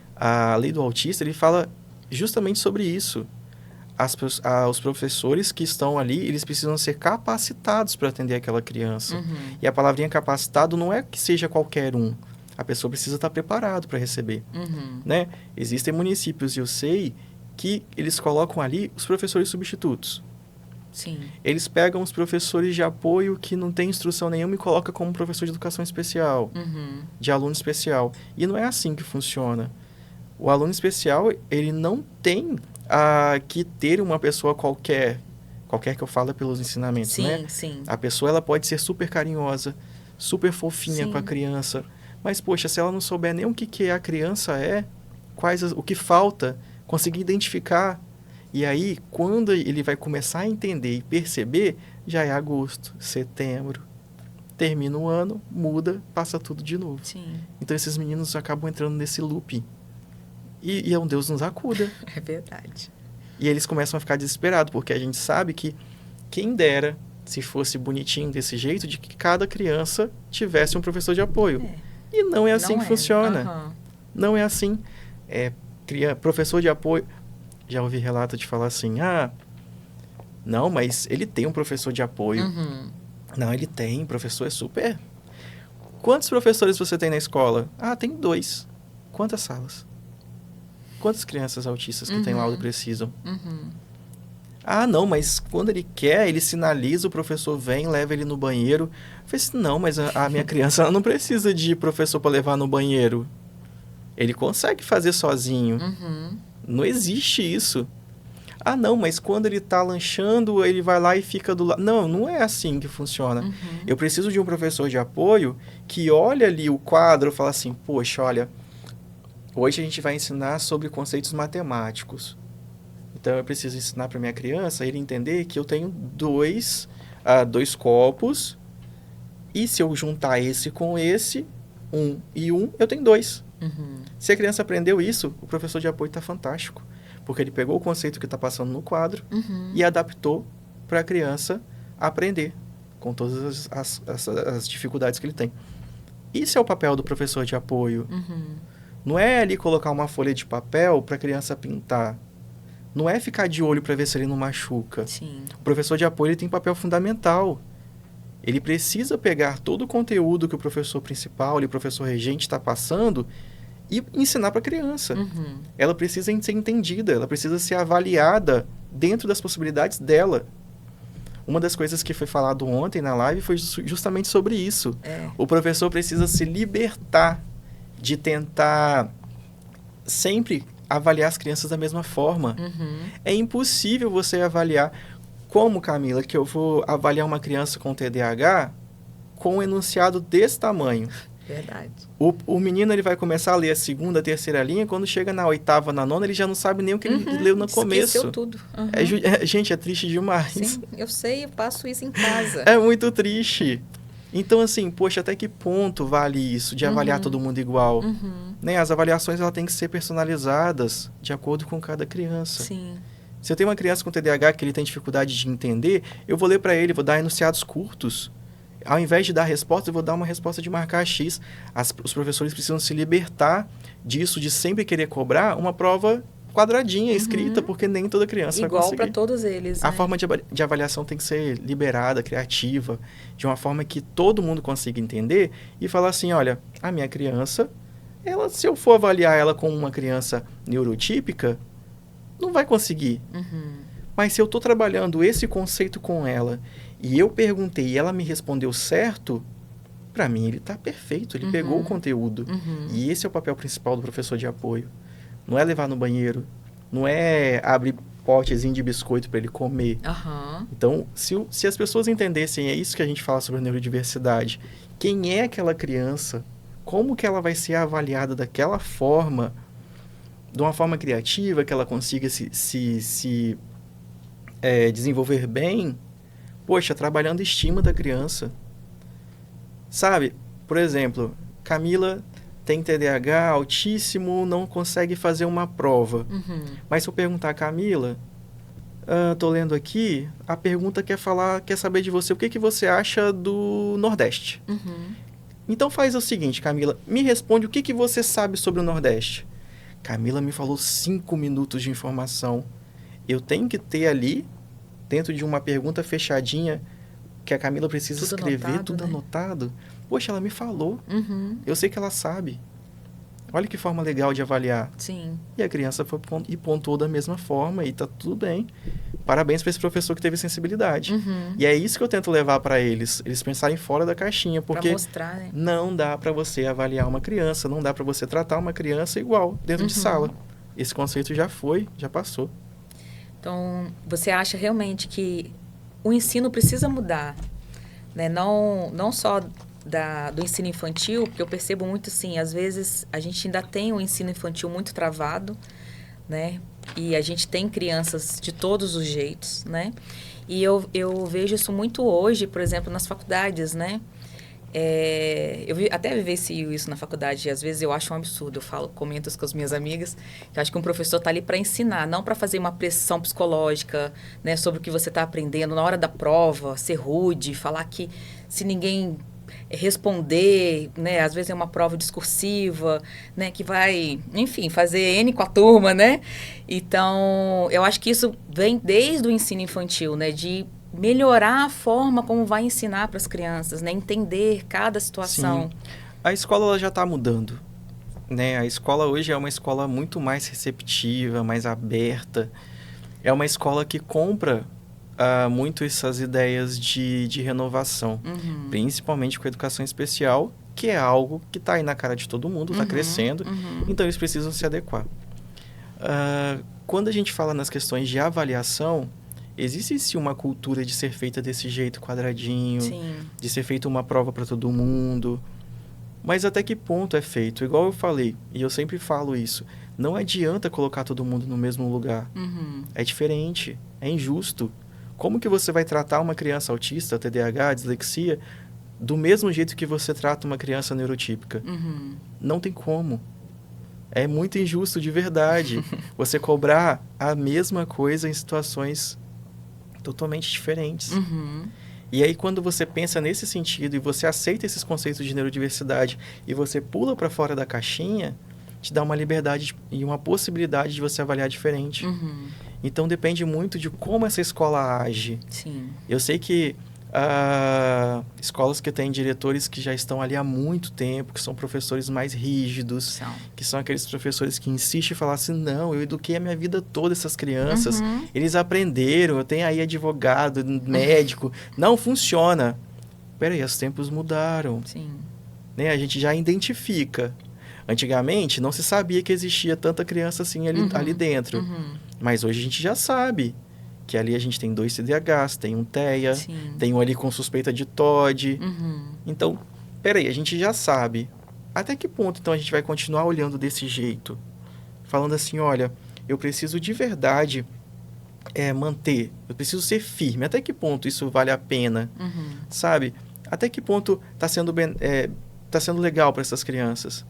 do autista, ele fala justamente sobre isso. Os professores que estão ali, eles precisam ser capacitados para atender aquela criança. E a palavrinha capacitado não é que seja qualquer um. A pessoa precisa estar preparado para receber. Né? Existem municípios, e eu sei, que eles colocam ali os professores substitutos. Sim. Eles pegam os professores de apoio que não têm instrução nenhuma e colocam como professor de educação especial, de aluno especial. E não é assim que funciona. O aluno especial, ele não tem que ter uma pessoa qualquer que eu falo pelos ensinamentos, né? Sim. A pessoa, ela pode ser super carinhosa, super fofinha com a criança, mas, poxa, se ela não souber nem o que a criança o que falta conseguir identificar. E aí, quando ele vai começar a entender e perceber, já é agosto, setembro, termina o ano, muda, passa tudo de novo. Sim. Então, esses meninos acabam entrando nesse loop. E é um Deus nos acuda. É verdade. E eles começam a ficar desesperados, porque a gente sabe que quem dera, se fosse bonitinho desse jeito, de que cada criança tivesse um professor de apoio. E não é assim Não que é. funciona. Aham. Não é assim. Professor de apoio... Já ouvi relato de falar assim, não, mas ele tem um professor de apoio. Uhum. Não, ele tem, professor é super... Quantos professores você tem na escola? Tem 2. Quantas salas? Quantas crianças autistas que tem laudo precisam? Uhum. Não, mas quando ele quer, ele sinaliza, o professor vem, leva ele no banheiro. Eu falei assim, não, mas a minha criança ela não precisa de professor para levar no banheiro. Ele consegue fazer sozinho. Uhum. Não existe isso. Não, mas quando ele tá lanchando, ele vai lá e fica do lado. Não, não é assim que funciona. Uhum. Eu preciso de um professor de apoio que olha ali o quadro e fala assim, poxa, olha, hoje a gente vai ensinar sobre conceitos matemáticos. Então, eu preciso ensinar para minha criança ele entender que eu tenho dois copos e se eu juntar esse com esse, 1 e 1, eu tenho 2. Uhum. Se a criança aprendeu isso, o professor de apoio está fantástico. Porque ele pegou o conceito que está passando no quadro e adaptou para a criança aprender com todas as dificuldades que ele tem. Isso é o papel do professor de apoio. Uhum. Não é ali colocar uma folha de papel para a criança pintar. Não é ficar de olho para ver se ele não machuca. Sim. O professor de apoio ele tem papel fundamental. Ele precisa pegar todo o conteúdo que o professor principal, o professor regente está passando e ensinar para a criança. Uhum. Ela precisa ser entendida, ela precisa ser avaliada dentro das possibilidades dela. Uma das coisas que foi falado ontem na live foi justamente sobre isso. O professor precisa se libertar de tentar sempre avaliar as crianças da mesma forma. Uhum. É impossível você avaliar... Como, Camila, que eu vou avaliar uma criança com TDAH com um enunciado desse tamanho? Verdade. O menino ele vai começar a ler a segunda, a terceira linha, quando chega na 8ª, na 9ª, ele já não sabe nem o que ele leu no começo. Esqueceu tudo. Uhum. Gente, é triste demais. Sim, eu sei, eu passo isso em casa. É muito triste. Então, assim, poxa, até que ponto vale isso, de avaliar todo mundo igual? Né? As avaliações elas têm que ser personalizadas de acordo com cada criança. Sim. Se eu tenho uma criança com TDAH que ele tem dificuldade de entender, eu vou ler para ele, vou dar enunciados curtos. Ao invés de dar resposta, eu vou dar uma resposta de marcar X. Os professores precisam se libertar disso, de sempre querer cobrar uma prova quadradinha, escrita, porque nem toda criança vai conseguir. Igual para todos eles, A né? forma de avaliação tem que ser liberada, criativa, de uma forma que todo mundo consiga entender e falar assim, olha, a minha criança, se eu for avaliar ela como uma criança neurotípica, não vai conseguir. Mas se eu estou trabalhando esse conceito com ela e eu perguntei e ela me respondeu certo, para mim ele está perfeito, ele pegou o conteúdo. E esse é o papel principal do professor de apoio. Não é levar no banheiro, não é abrir potezinho de biscoito para ele comer. Então, se as pessoas entendessem, é isso que a gente fala sobre a neurodiversidade, quem é aquela criança, como que ela vai ser avaliada daquela forma, de uma forma criativa, que ela consiga se desenvolver bem, poxa, trabalhando a estima da criança. Sabe? Por exemplo, Camila tem TDAH altíssimo, não consegue fazer uma prova. Mas se eu perguntar a Camila, tô lendo aqui, a pergunta quer saber de você, o que você acha do Nordeste? Então faz o seguinte, Camila, me responde o que você sabe sobre o Nordeste. Camila me falou 5 minutos de informação. Eu tenho que ter ali, dentro de uma pergunta fechadinha, que a Camila precisa tudo escrever, anotado, tudo né? anotado. Poxa, ela me falou. Eu sei que ela sabe. Olha que forma legal de avaliar. Sim. E a criança foi e pontuou da mesma forma e tá tudo bem. Parabéns para esse professor que teve sensibilidade. E é isso que eu tento levar para eles pensarem fora da caixinha, porque pra mostrar, né? não dá para você avaliar uma criança, não dá para você tratar uma criança igual dentro de sala. Esse conceito já passou. Então, você acha realmente que o ensino precisa mudar, né? Não só do ensino infantil, porque eu percebo muito, assim, às vezes a gente ainda tem um ensino infantil muito travado, né? E a gente tem crianças de todos os jeitos, né? E eu vejo isso muito hoje, por exemplo, nas faculdades, né? Até vivencio isso na faculdade, e às vezes eu acho um absurdo. Eu comento isso com as minhas amigas, que eu acho que um professor está ali para ensinar, não para fazer uma pressão psicológica, né, sobre o que você está aprendendo na hora da prova, ser rude, falar que se ninguém responder, né, às vezes é uma prova discursiva, né, que vai, enfim, fazer N com a turma, né? Então, eu acho que isso vem desde o ensino infantil, né, de melhorar a forma como vai ensinar para as crianças, né? Entender cada situação. Sim. A escola ela já está mudando, né? A escola hoje é uma escola muito mais receptiva, mais aberta. É uma escola que compra muito essas ideias de renovação, principalmente com a educação especial, que é algo que está aí na cara de todo mundo, está crescendo, então eles precisam se adequar. Quando a gente fala nas questões de avaliação, existe sim uma cultura de ser feita desse jeito quadradinho, Sim. de ser feita uma prova para todo mundo. Mas até que ponto é feito? Igual eu falei, e eu sempre falo isso, não adianta colocar todo mundo no mesmo lugar. É diferente, é injusto. Como que você vai tratar uma criança autista, TDAH, dislexia, do mesmo jeito que você trata uma criança neurotípica? Não tem como. É muito injusto de verdade você cobrar a mesma coisa em situações totalmente diferentes. E aí, quando você pensa nesse sentido e você aceita esses conceitos de neurodiversidade e você pula para fora da caixinha, te dá uma liberdade e uma possibilidade de você avaliar diferente. Então, depende muito de como essa escola age. Sim. Eu sei que escolas que têm diretores que já estão ali há muito tempo, que são professores mais rígidos, que são aqueles professores que insistem em falar assim, não, eu eduquei a minha vida toda essas crianças, eles aprenderam, eu tenho aí advogado, médico, não funciona. Peraí, os tempos mudaram. Sim. Né? A gente já identifica. Antigamente, não se sabia que existia tanta criança assim ali dentro, mas hoje a gente já sabe. Que ali a gente tem 2 TDAHs, tem um TEA, tem um ali com suspeita de TOD. Então, peraí, a gente já sabe. Até que ponto, então, a gente vai continuar olhando desse jeito? Falando assim, olha, eu preciso de verdade manter, eu preciso ser firme. Até que ponto isso vale a pena? Sabe? Até que ponto está sendo legal para essas crianças?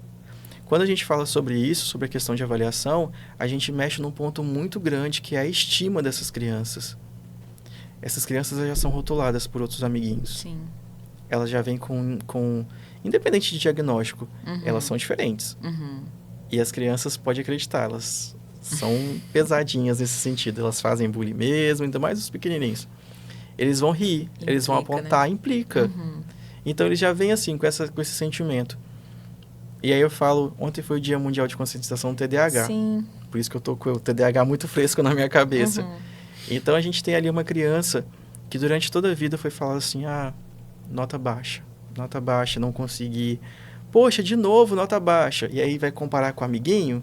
Quando a gente fala sobre isso, sobre a questão de avaliação, a gente mexe num ponto muito grande, que é a estima dessas crianças. Essas crianças já são rotuladas por outros amiguinhos. Sim. Elas já vêm com independente de diagnóstico, elas são diferentes. E as crianças, pode acreditar, elas são pesadinhas nesse sentido. Elas fazem bullying mesmo, ainda mais os pequenininhos. Eles vão rir, eles vão apontar, né? Implica. Então, eles já vêm assim, com esse sentimento. E aí eu falo, ontem foi o Dia Mundial de Conscientização do TDAH. Sim. Por isso que eu tô com o TDAH muito fresco na minha cabeça. Então a gente tem ali uma criança que durante toda a vida foi falar assim, nota baixa, não consegui. Poxa, de novo, nota baixa. E aí vai comparar com o amiguinho,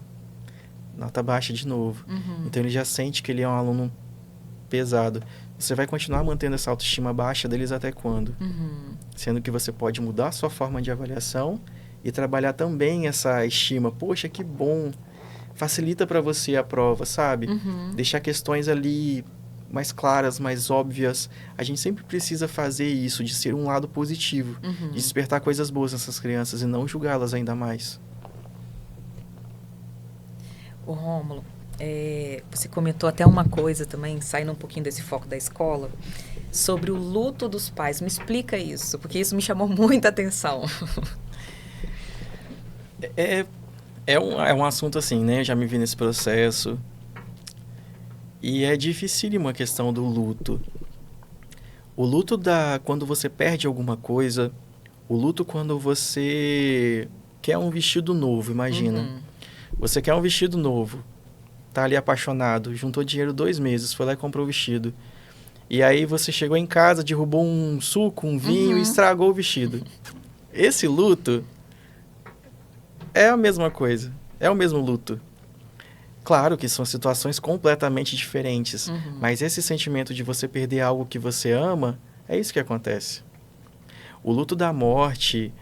nota baixa de novo. Então ele já sente que ele é um aluno pesado. Você vai continuar mantendo essa autoestima baixa deles até quando? Sendo que você pode mudar a sua forma de avaliação e trabalhar também essa estima. Poxa, que bom. Facilita para você a prova, sabe? Deixar questões ali mais claras, mais óbvias. A gente sempre precisa fazer isso, de ser um lado positivo. De despertar coisas boas nessas crianças e não julgá-las ainda mais. Ô Rômulo, você comentou até uma coisa também, saindo um pouquinho desse foco da escola, sobre o luto dos pais. Me explica isso, porque isso me chamou muita atenção. É um assunto assim, né? Eu já me vi nesse processo. E é dificílima a questão do luto. O luto quando você perde alguma coisa. O luto quando você quer um vestido novo, imagina. Você quer um vestido novo. Tá ali apaixonado. Juntou dinheiro 2 meses. Foi lá e comprou o vestido. E aí você chegou em casa, derrubou um suco, um vinho e estragou o vestido. Esse luto é a mesma coisa. É o mesmo luto. Claro que são situações completamente diferentes. Mas esse sentimento de você perder algo que você ama, é isso que acontece. O luto da morte,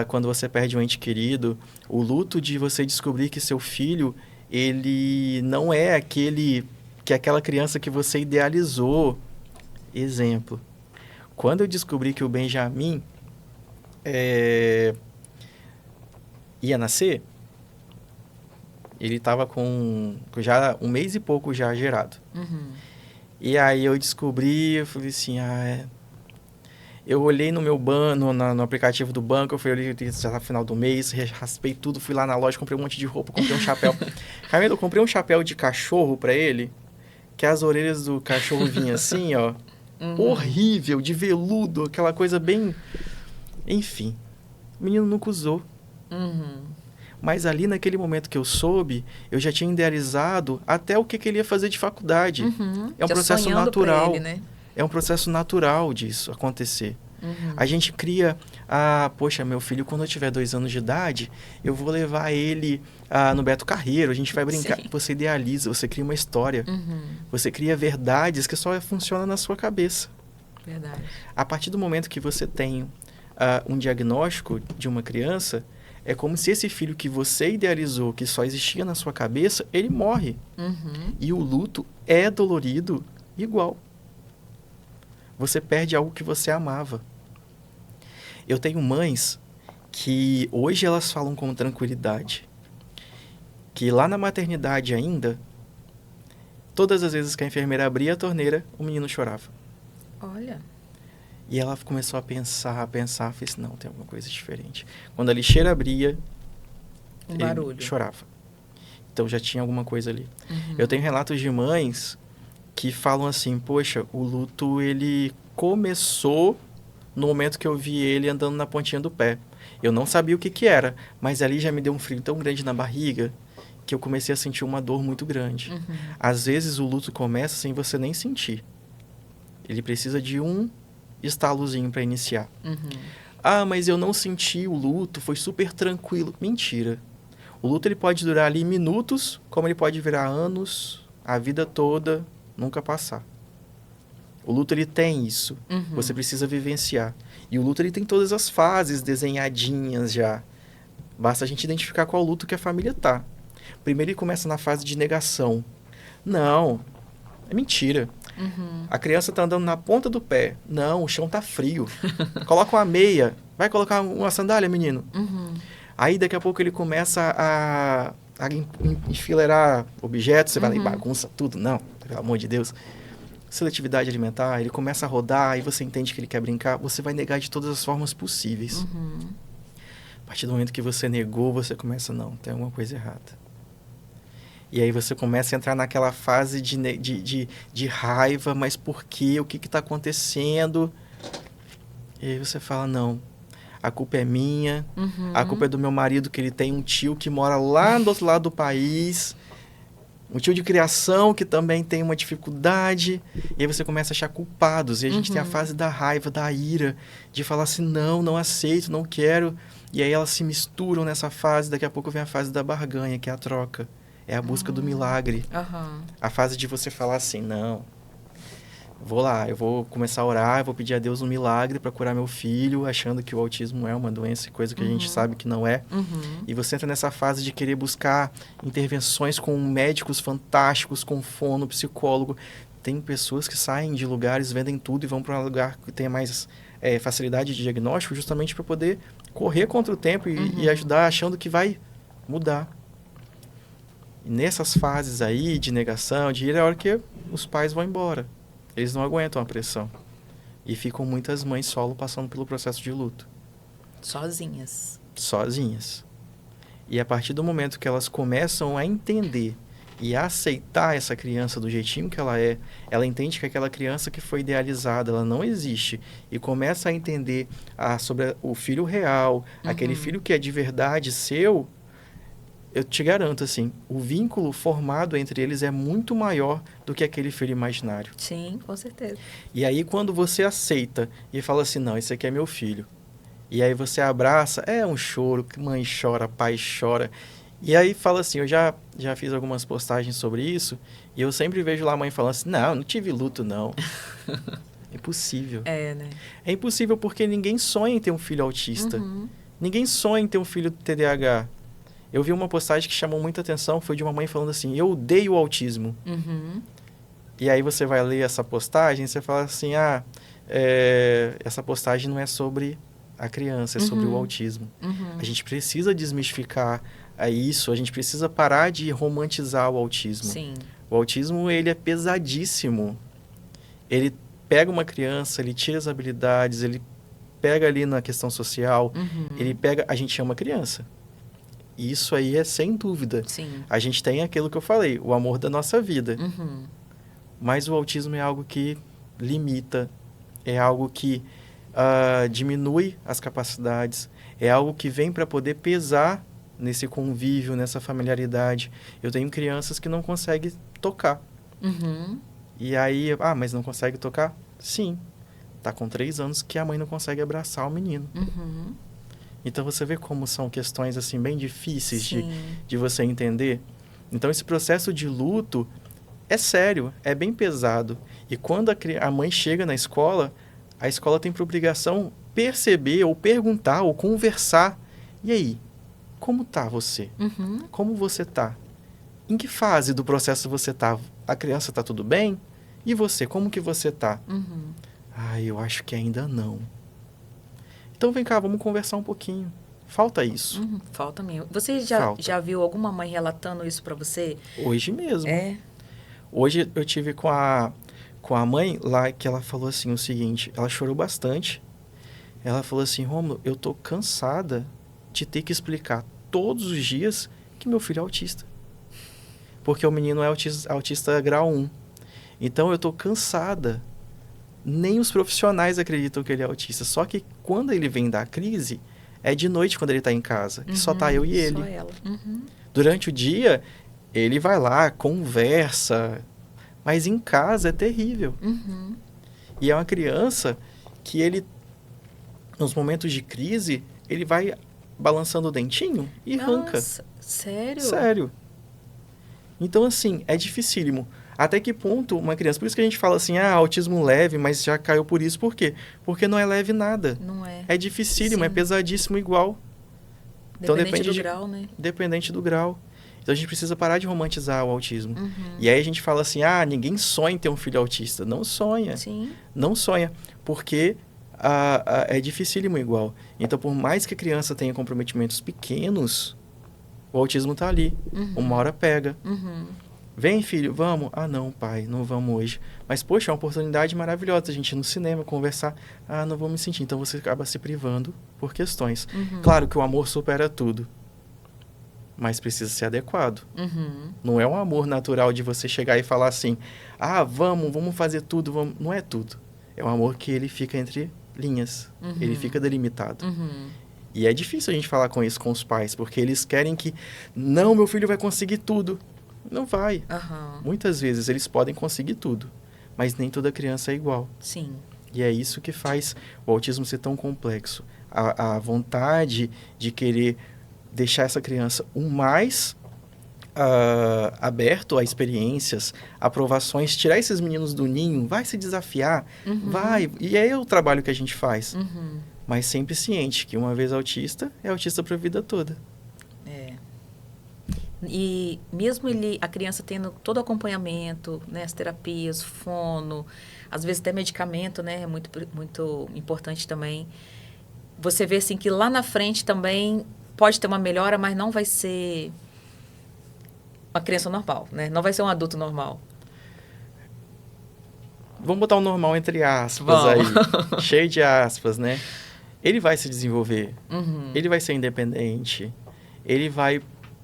quando você perde um ente querido, o luto de você descobrir que seu filho, ele não é aquela criança que você idealizou. Exemplo, quando eu descobri que o Benjamin ia nascer, ele estava com já 1 mês e pouco já gerado. E aí eu descobri, eu falei assim, eu olhei no meu banco, no aplicativo do banco, eu olhei já no final do mês, raspei tudo, fui lá na loja, comprei um monte de roupa, comprei um chapéu. Camila, eu comprei um chapéu de cachorro pra ele, que as orelhas do cachorro vinham assim, ó, horrível, de veludo, aquela coisa bem... Enfim, o menino nunca usou. Mas ali, naquele momento que eu soube, eu já tinha idealizado até o que ele ia fazer de faculdade. É um processo natural. Ele, né? É um processo natural disso acontecer. A gente cria, poxa, meu filho, quando eu tiver 2 anos de idade, eu vou levar ele no Beto Carreiro, a gente vai brincar. Sim. Você idealiza, você cria uma história. Você cria verdades que só funcionam na sua cabeça. Verdade. A partir do momento que você tem um diagnóstico de uma criança, é como se esse filho que você idealizou, que só existia na sua cabeça, ele morre. E o luto é dolorido igual. Você perde algo que você amava. Eu tenho mães que hoje elas falam com tranquilidade. Que lá na maternidade ainda, todas as vezes que a enfermeira abria a torneira, o menino chorava. Olha. E ela começou a pensar, fez, não, tem alguma coisa diferente. Quando a lixeira abria, ele chorava. Então já tinha alguma coisa ali. Eu tenho relatos de mães que falam assim, poxa, o luto, ele começou no momento que eu vi ele andando na pontinha do pé. Eu não sabia o que era, mas ali já me deu um frio tão grande na barriga que eu comecei a sentir uma dor muito grande. Às vezes o luto começa sem você nem sentir. Ele precisa de um estalozinho para iniciar. Mas eu não senti o luto, foi super tranquilo. Mentira. O luto ele pode durar ali minutos, como ele pode virar anos, a vida toda, nunca passar. O luto ele tem isso. Você precisa vivenciar. E o luto ele tem todas as fases desenhadinhas já. Basta a gente identificar qual luto que a família tá. Primeiro ele começa na fase de negação. Não, é mentira. A criança tá andando na ponta do pé. Não, o chão tá frio. Coloca uma meia. Vai colocar uma sandália, menino? Aí daqui a pouco ele começa a enfileirar objetos. Você vai lá e bagunça tudo. Não, pelo amor de Deus. Seletividade alimentar, ele começa a rodar, aí você entende que ele quer brincar, você vai negar de todas as formas possíveis. A partir do momento que você negou, você começa, não, tem alguma coisa errada. E aí você começa a entrar naquela fase de raiva, mas por quê? O que está acontecendo? E aí você fala, não, a culpa é minha, a culpa é do meu marido, que ele tem um tio que mora lá do outro lado do país, um tio de criação que também tem uma dificuldade, e aí você começa a achar culpados, e a gente tem a fase da raiva, da ira, de falar assim, não aceito, não quero, e aí elas se misturam nessa fase, daqui a pouco vem a fase da barganha, que é a troca, é a busca do milagre, a fase de você falar assim, não, vou lá, eu vou começar a orar, eu vou pedir a Deus um milagre para curar meu filho, achando que o autismo é uma doença, coisa que a gente sabe que não é. E você entra nessa fase de querer buscar intervenções com médicos fantásticos, com fono, psicólogo. Tem pessoas que saem de lugares, vendem tudo e vão para um lugar que tenha mais facilidade de diagnóstico, justamente para poder correr contra o tempo e ajudar, achando que vai mudar. E nessas fases aí de negação, de ir, é a hora que os pais vão embora. Eles não aguentam a pressão. E ficam muitas mães solo passando pelo processo de luto. Sozinhas. E a partir do momento que elas começam a entender e a aceitar essa criança do jeitinho que ela entende que aquela criança que foi idealizada, ela não existe. E começa a entender sobre o filho real, aquele filho que é de verdade seu. Eu te garanto, assim, o vínculo formado entre eles é muito maior do que aquele filho imaginário. Sim, com certeza. E aí, quando você aceita e fala assim, não, esse aqui é meu filho. E aí você abraça, é um choro, mãe chora, pai chora. E aí fala assim, eu já fiz algumas postagens sobre isso, e eu sempre vejo lá a mãe falando assim, não tive luto, não. É impossível. Né? É impossível porque ninguém sonha em ter um filho autista. Ninguém sonha em ter um filho TDAH. Eu vi uma postagem que chamou muita atenção, foi de uma mãe falando assim, eu odeio o autismo. Uhum. E aí você vai ler essa postagem e você fala assim, essa postagem não é sobre a criança, é sobre o autismo. Uhum. A gente precisa desmistificar isso, a gente precisa parar de romantizar o autismo. Sim. O autismo, ele é pesadíssimo. Ele pega uma criança, ele tira as habilidades, ele pega ali na questão social, ele pega... A gente ama criança. Isso aí é sem dúvida. Sim. A gente tem aquilo que eu falei, o amor da nossa vida. Uhum. Mas o autismo é algo que limita, é algo que diminui as capacidades, é algo que vem para poder pesar nesse convívio, nessa familiaridade. Eu tenho crianças que não conseguem tocar. Uhum. E aí, mas não consegue tocar? Sim. Tá com 3 anos que a mãe não consegue abraçar o menino. Uhum. Então você vê como são questões assim bem difíceis Sim. de você entender. Então esse processo de luto é sério, é bem pesado. E quando a mãe chega na escola, a escola tem por obrigação perceber ou perguntar ou conversar. E aí, como tá você? Uhum. Como você tá? Em que fase do processo você tá? A criança tá tudo bem? E você, como que você tá? Uhum. Eu acho que ainda não. Então vem cá, vamos conversar um pouquinho. Falta isso. Uhum. Falta mesmo. Você Falta. já viu alguma mãe relatando isso para você? Hoje mesmo. É. Hoje eu tive com a mãe lá que ela falou assim o seguinte, ela chorou bastante. Ela falou assim, Rômulo, eu tô cansada de ter que explicar todos os dias que meu filho é autista. Porque o menino é autista grau 1. Então eu tô cansada. Nem os profissionais acreditam que ele é autista. Só que quando ele vem da crise, é de noite quando ele tá em casa. Que só tá eu e ele. Só ela. Uhum. Durante o dia, ele vai lá, conversa. Mas em casa é terrível. Uhum. E é uma criança que ele, nos momentos de crise, ele vai balançando o dentinho e arranca. Nossa, sério? Sério. Então, assim, é dificílimo. Até que ponto uma criança... Por isso que a gente fala assim, autismo leve, mas já caiu por isso. Por quê? Porque não é leve nada. Não é. É dificílimo, Sim. é pesadíssimo igual. Então, depende do grau, né? Dependente do grau. Então, a gente precisa parar de romantizar o autismo. Uhum. E aí a gente fala assim, ninguém sonha em ter um filho autista. Não sonha. Sim. Não sonha. Porque é dificílimo igual. Então, por mais que a criança tenha comprometimentos pequenos, o autismo tá ali. Uhum. Uma hora pega. Uhum. Vem, filho, vamos? Não, pai, não vamos hoje. Mas, poxa, é uma oportunidade maravilhosa a gente ir no cinema, conversar. Não vou me sentir. Então, você acaba se privando por questões. Uhum. Claro que o amor supera tudo. Mas precisa ser adequado. Uhum. Não é um amor natural de você chegar e falar assim, vamos fazer tudo. Vamos. Não é tudo. É um amor que ele fica entre linhas. Uhum. Ele fica delimitado. Uhum. E é difícil a gente falar com isso com os pais, porque eles querem que, não, meu filho vai conseguir tudo. Não vai. Uhum. Muitas vezes eles podem conseguir tudo, mas nem toda criança é igual. Sim. E é isso que faz o autismo ser tão complexo. A vontade de querer deixar essa criança o mais aberto a experiências, aprovações, tirar esses meninos do ninho, vai se desafiar, vai. E é o trabalho que a gente faz. Uhum. Mas sempre ciente que uma vez autista, é autista para a vida toda. É. E mesmo a criança tendo todo o acompanhamento, né, as terapias, fono, às vezes até medicamento, né, é muito, muito importante também. Você vê assim que lá na frente também pode ter uma melhora, mas não vai ser uma criança normal, né? Não vai ser um adulto normal. Vamos botar o normal entre aspas aí, cheio de aspas, né? Ele vai se desenvolver, ele vai ser independente, ele vai,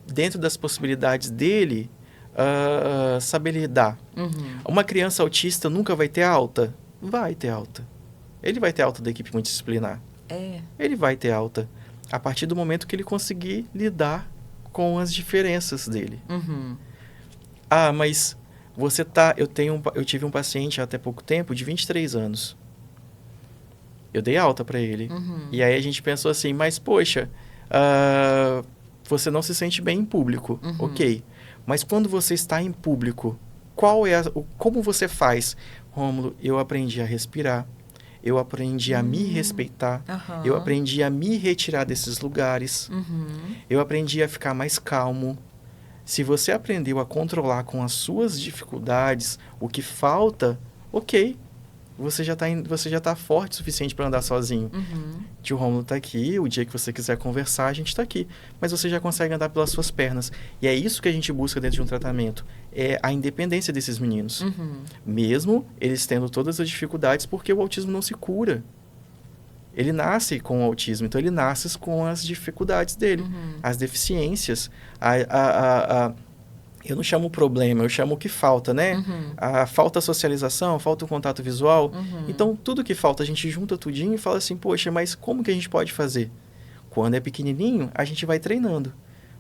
dentro das possibilidades dele, saber lidar. Uma criança autista nunca vai ter alta? Vai ter alta. Ele vai ter alta da equipe multidisciplinar. Ele vai ter alta. A partir do momento que ele conseguir lidar com as diferenças dele. Mas você eu tive um paciente há até pouco tempo de 23 anos. Eu dei alta para ele. E aí a gente pensou assim, mas poxa, você não se sente bem em público. Ok. Mas quando você está em público, como você faz? Rômulo, eu aprendi a respirar. eu aprendi a me respeitar, eu aprendi a me retirar desses lugares, eu aprendi a ficar mais calmo. Se você aprendeu a controlar com as suas dificuldades o que falta, ok, você já tá forte o suficiente para andar sozinho. Tio Rômulo tá aqui, o dia que você quiser conversar, a gente tá aqui. Mas você já consegue andar pelas suas pernas. E é isso que a gente busca dentro de um tratamento. É a independência desses meninos. Mesmo eles tendo todas as dificuldades, porque o autismo não se cura. Ele nasce com o autismo, então ele nasce com as dificuldades dele, as deficiências, eu não chamo o problema, eu chamo o que falta, né? Falta a socialização, falta o contato visual. Então, tudo que falta, a gente junta tudinho e fala assim, poxa, mas como que a gente pode fazer? Quando é pequenininho, a gente vai treinando.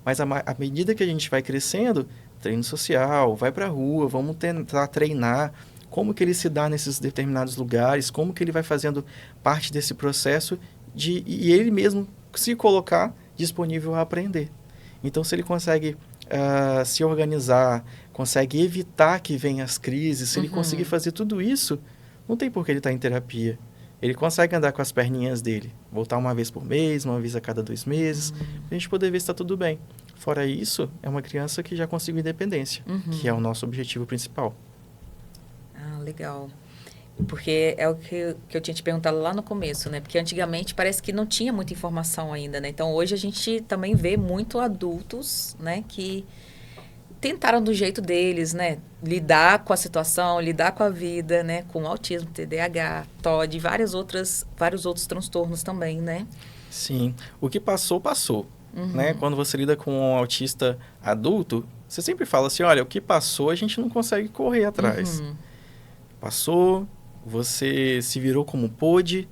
Mas à medida que a gente vai crescendo, treino social, vai pra rua, vamos tentar treinar como que ele se dá nesses determinados lugares, como que ele vai fazendo parte desse processo e ele mesmo se colocar disponível a aprender. Então, se ele consegue se organizar, consegue evitar que venham as crises, se ele conseguir fazer tudo isso, não tem por que ele estar em terapia. Ele consegue andar com as perninhas dele, voltar uma vez por mês, uma vez a cada 2 meses, pra gente poder ver se está tudo bem. Fora isso, é uma criança que já conseguiu independência, que é o nosso objetivo principal. Ah, legal. Porque é o que eu tinha te perguntado lá no começo, né? Porque antigamente parece que não tinha muita informação ainda, né? Então, hoje a gente também vê muito adultos, né? Que tentaram do jeito deles, né? Lidar com a situação, lidar com a vida, né? Com autismo, TDAH, TOD, vários outros transtornos também, né? Sim. O que passou, passou. Né? Quando você lida com um autista adulto, você sempre fala assim, olha, o que passou a gente não consegue correr atrás. Passou, você se virou como pôde,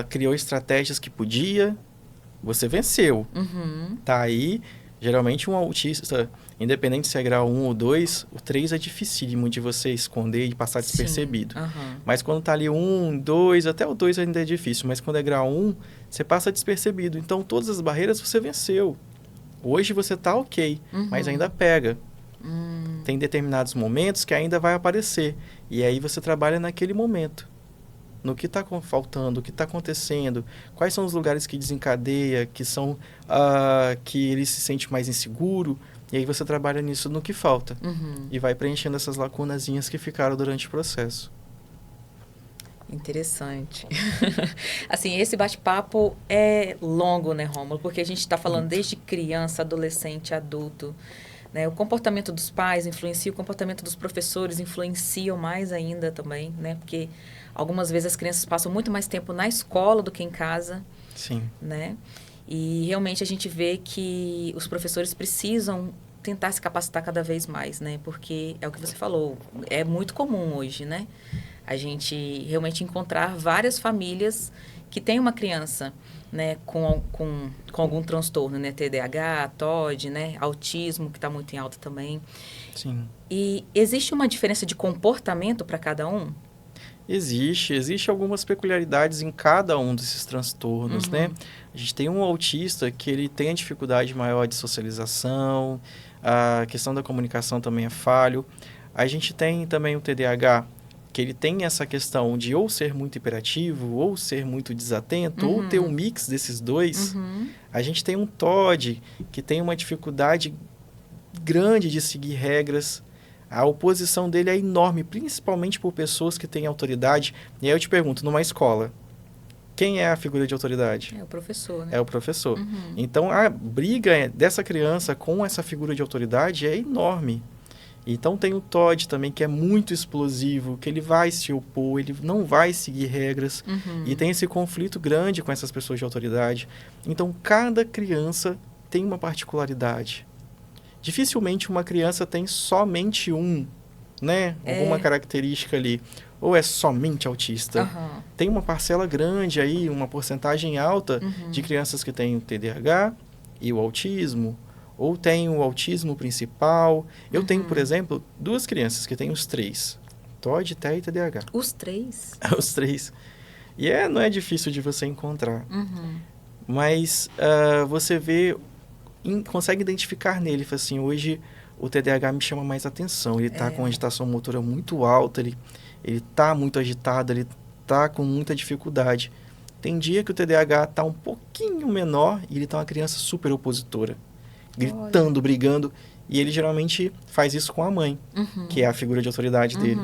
criou estratégias que podia, você venceu. Tá aí, geralmente um autista, independente se é grau 1 ou 2, o 3 é dificílimo de você esconder e passar despercebido. Mas quando tá ali 1, 2, até o 2 ainda é difícil, mas quando é grau 1, você passa despercebido. Então, todas as barreiras você venceu. Hoje você tá ok, mas ainda pega. Tem determinados momentos que ainda vai aparecer. E aí você trabalha naquele momento. No que está faltando, o que está acontecendo, quais são os lugares que desencadeia, que são que ele se sente mais inseguro. E aí você trabalha nisso no que falta. E vai preenchendo essas lacunazinhas que ficaram durante o processo. Interessante. Assim, esse bate-papo é longo, né, Rômulo? Porque a gente está falando desde criança, adolescente, adulto. Né? O comportamento dos pais influencia, o comportamento dos professores influenciam mais ainda também, né? Porque algumas vezes as crianças passam muito mais tempo na escola do que em casa. Sim. Né? E realmente a gente vê que os professores precisam tentar se capacitar cada vez mais, né? Porque é o que você falou, é muito comum hoje, né? A gente realmente encontrar várias famílias que têm uma criança, né, com algum transtorno, né? TDAH, TOD, né? Autismo, que está muito em alta também. Sim. E existe uma diferença de comportamento para cada um? Existe algumas peculiaridades em cada um desses transtornos, né? A gente tem um autista que ele tem a dificuldade maior de socialização, a questão da comunicação também é falho. A gente tem também o TDAH, que ele tem essa questão de ou ser muito hiperativo, ou ser muito desatento, ou ter um mix desses dois. A gente tem um TOD, que tem uma dificuldade grande de seguir regras. A oposição dele é enorme, principalmente por pessoas que têm autoridade. E aí eu te pergunto, numa escola, quem é a figura de autoridade? É o professor, né? É o professor. Então, a briga dessa criança com essa figura de autoridade é enorme. Então, tem o TOD também, que é muito explosivo, que ele vai se opor, ele não vai seguir regras. E tem esse conflito grande com essas pessoas de autoridade. Então, cada criança tem uma particularidade. Dificilmente uma criança tem somente né? Alguma característica ali. Ou é somente autista. Tem uma parcela grande aí, uma porcentagem alta de crianças que têm o TDAH e o autismo. Ou tem o autismo principal. Eu tenho, por exemplo, 2 crianças que têm os 3. TOD, TEA e TDAH. Os 3? Os 3. E não é difícil de você encontrar. Mas você vê... consegue identificar nele, assim, hoje o TDAH me chama mais atenção, ele está com agitação motora muito alta, ele está muito agitado, ele tá com muita dificuldade. Tem dia que o TDAH tá um pouquinho menor e ele tá uma criança super opositora, gritando, brigando, e ele geralmente faz isso com a mãe, que é a figura de autoridade dele.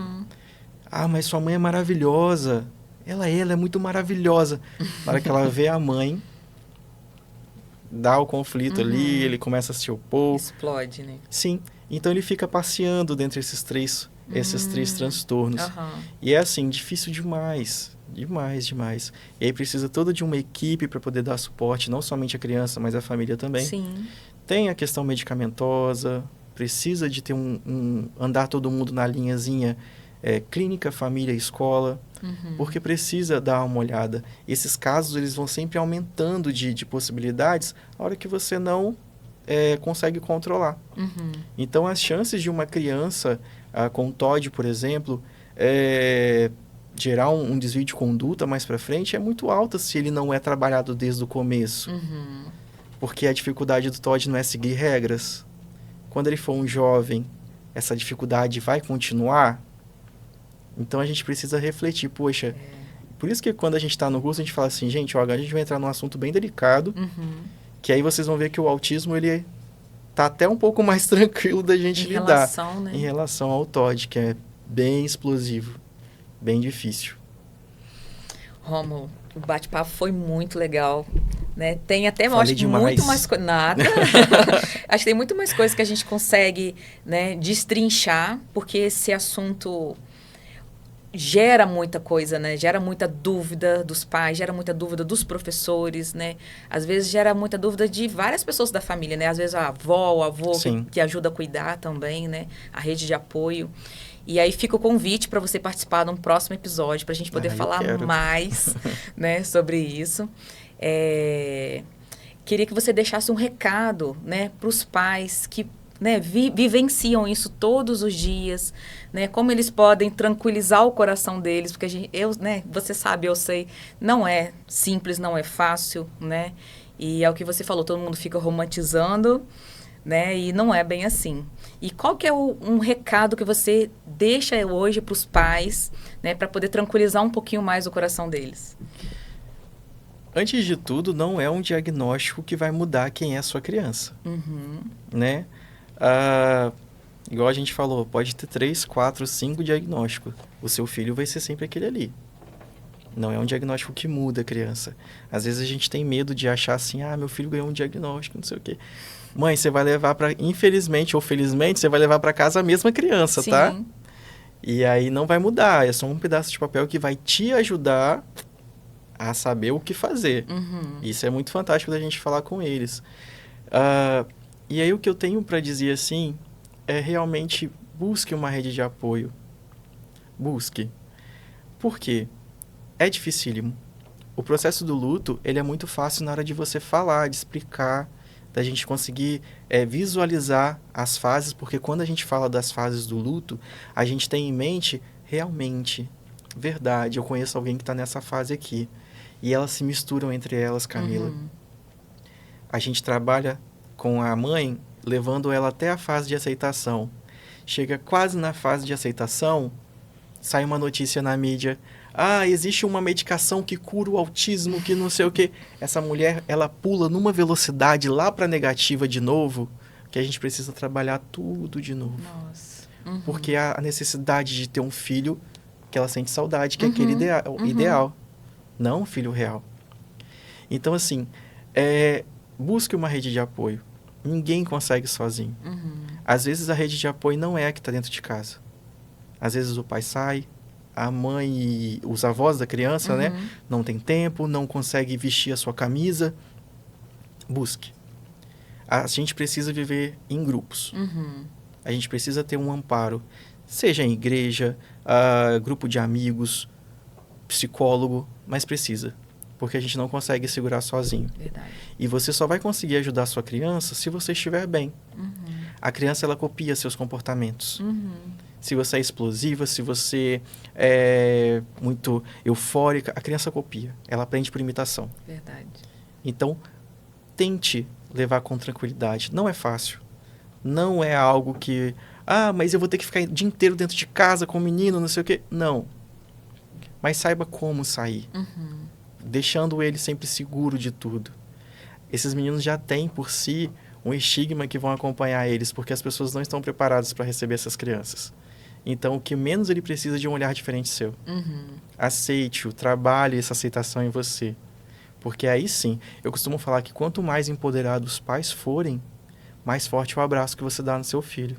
Ah, mas sua mãe é maravilhosa. Ela é muito maravilhosa. Na hora que ela vê a mãe, dá o conflito ali, ele começa a se opor. Explode, né? Sim. Então ele fica passeando dentre esses três transtornos. E é assim, difícil demais. Demais, demais. E aí precisa toda de uma equipe para poder dar suporte, não somente a criança, mas a família também. Sim. Tem a questão medicamentosa, precisa de ter andar todo mundo na linhazinha clínica, família, escola, porque precisa dar uma olhada. Esses casos, eles vão sempre aumentando de possibilidades a hora que você não consegue controlar. Então, as chances de uma criança com TOD, por exemplo, gerar um desvio de conduta mais para frente é muito alta se ele não é trabalhado desde o começo. Porque a dificuldade do TOD não é seguir regras. Quando ele for um jovem, essa dificuldade vai continuar? Então a gente precisa refletir, poxa, por isso que quando a gente está no curso a gente fala assim, gente, ó, agora a gente vai entrar num assunto bem delicado, que aí vocês vão ver que o autismo, ele tá até um pouco mais tranquilo da gente lidar em relação ao TOD, que é bem explosivo, bem difícil. Rômulo, o bate-papo foi muito legal, né? Tem até muito mais coisa. Nada. Acho que tem muito mais coisas que a gente consegue, né, destrinchar, porque esse assunto gera muita coisa, né? Gera muita dúvida dos pais, gera muita dúvida dos professores, né? Às vezes gera muita dúvida de várias pessoas da família, né? Às vezes a avó, o avô que ajuda a cuidar também, né? A rede de apoio. E aí fica o convite para você participar de um próximo episódio, para a gente poder falar mais, né, sobre isso. Queria que você deixasse um recado, né, para os pais que, né, vivenciam isso todos os dias, né, como eles podem tranquilizar o coração deles, porque né, você sabe, eu sei, não é simples, não é fácil, né, e é o que você falou, todo mundo fica romantizando, né, e não é bem assim. E qual que é um recado que você deixa hoje para os pais, né, para poder tranquilizar um pouquinho mais o coração deles? Antes de tudo, não é um diagnóstico que vai mudar quem é a sua criança, né? Igual a gente falou, pode ter 3, 4, 5 diagnósticos. O seu filho vai ser sempre aquele ali. Não é um diagnóstico que muda a criança. Às vezes a gente tem medo de achar assim, meu filho ganhou um diagnóstico, não sei o quê. Mãe, você vai levar para, infelizmente ou felizmente, você vai levar para casa a mesma criança, tá? E aí não vai mudar, é só um pedaço de papel que vai te ajudar a saber o que fazer. Isso é muito fantástico da gente falar com eles. E aí o que eu tenho para dizer assim é realmente busque uma rede de apoio. Busque. Por quê? É dificílimo. O processo do luto, ele é muito fácil na hora de você falar, de explicar, da gente conseguir visualizar as fases, porque quando a gente fala das fases do luto, a gente tem em mente realmente, verdade, eu conheço alguém que está nessa fase aqui. E elas se misturam entre elas, Camila. A gente trabalha com a mãe, levando ela até a fase de aceitação. Chega quase na fase de aceitação, sai uma notícia na mídia, existe uma medicação que cura o autismo, que não sei o quê. Essa mulher, ela pula numa velocidade lá para negativa de novo, que a gente precisa trabalhar tudo de novo. Nossa. Porque a necessidade de ter um filho que ela sente saudade, que é aquele ideal, não um filho real. Então, assim, busque uma rede de apoio. Ninguém consegue sozinho. Às vezes a rede de apoio não é a que está dentro de casa. Às vezes o pai sai, a mãe e os avós da criança, né, não tem tempo, não consegue vestir a sua camisa. Busque. A gente precisa viver em grupos. A gente precisa ter um amparo, seja em igreja, grupo de amigos, psicólogo, mas precisa, porque a gente não consegue segurar sozinho. Verdade. E você só vai conseguir ajudar a sua criança se você estiver bem. A criança, ela copia seus comportamentos. Se você é explosiva, se você é muito eufórica, a criança copia. Ela aprende por imitação. Verdade. Então, tente levar com tranquilidade. Não é fácil. Não é algo que... mas eu vou ter que ficar o dia inteiro dentro de casa com o menino, não sei o quê. Não. mas saiba como sair, deixando ele sempre seguro de tudo. Esses meninos já têm por si um estigma que vão acompanhar eles, porque as pessoas não estão preparadas para receber essas crianças. Então, o que menos ele precisa é de um olhar diferente seu. Aceite-o, trabalhe essa aceitação em você. Porque aí sim, eu costumo falar que quanto mais empoderados os pais forem, mais forte o abraço que você dá no seu filho.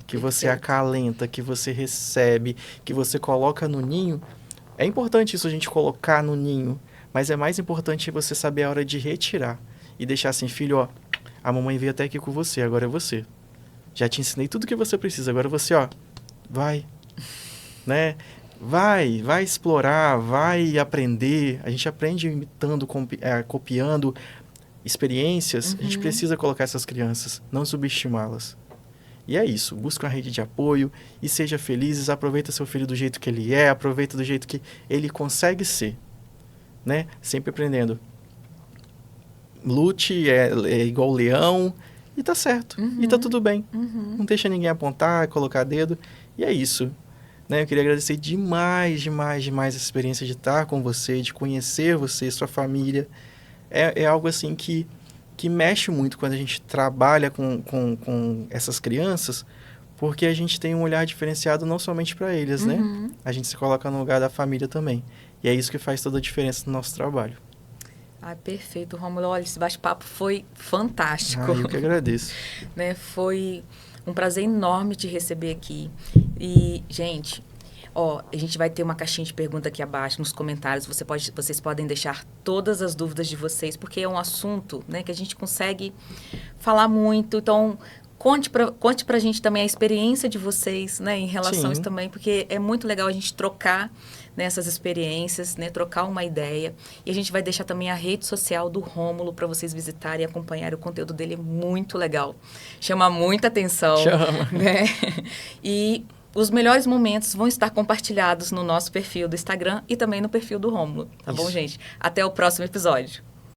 Que você acalenta, que você recebe, que você coloca no ninho. É importante isso a gente colocar no ninho, mas é mais importante você saber a hora de retirar. E deixar assim, filho, ó, a mamãe veio até aqui com você, agora é você. Já te ensinei tudo o que você precisa, agora você, ó, vai, né? Vai explorar, vai aprender. A gente aprende imitando, copiando experiências. A gente precisa colocar essas crianças, não subestimá-las. E é isso, busca uma rede de apoio e seja felizes, aproveita seu filho do jeito que ele é, aproveita do jeito que ele consegue ser, né? Sempre aprendendo. Lute, é igual leão, e tá certo, e tá tudo bem. Não deixa ninguém apontar, colocar dedo, e é isso. Né? Eu queria agradecer demais essa experiência de estar com você, de conhecer você, sua família. É algo assim que mexe muito quando a gente trabalha com essas crianças, porque a gente tem um olhar diferenciado não somente para eles, né? A gente se coloca no lugar da família também. E é isso que faz toda a diferença no nosso trabalho. Perfeito, Rômulo. Olha, esse bate-papo foi fantástico. Eu que agradeço. Né? Foi um prazer enorme te receber aqui. E, gente, a gente vai ter uma caixinha de pergunta aqui abaixo nos comentários. Vocês podem deixar todas as dúvidas de vocês, porque é um assunto, né, que a gente consegue falar muito. Então, conte pra gente também a experiência de vocês, né, em relação a isso também, porque é muito legal a gente trocar nessas experiências, né, trocar uma ideia. E a gente vai deixar também a rede social do Rômulo para vocês visitarem e acompanharem. O conteúdo dele é muito legal. Chama muita atenção. Chama. Né? E os melhores momentos vão estar compartilhados no nosso perfil do Instagram e também no perfil do Rômulo. Tá bom, gente? Até o próximo episódio.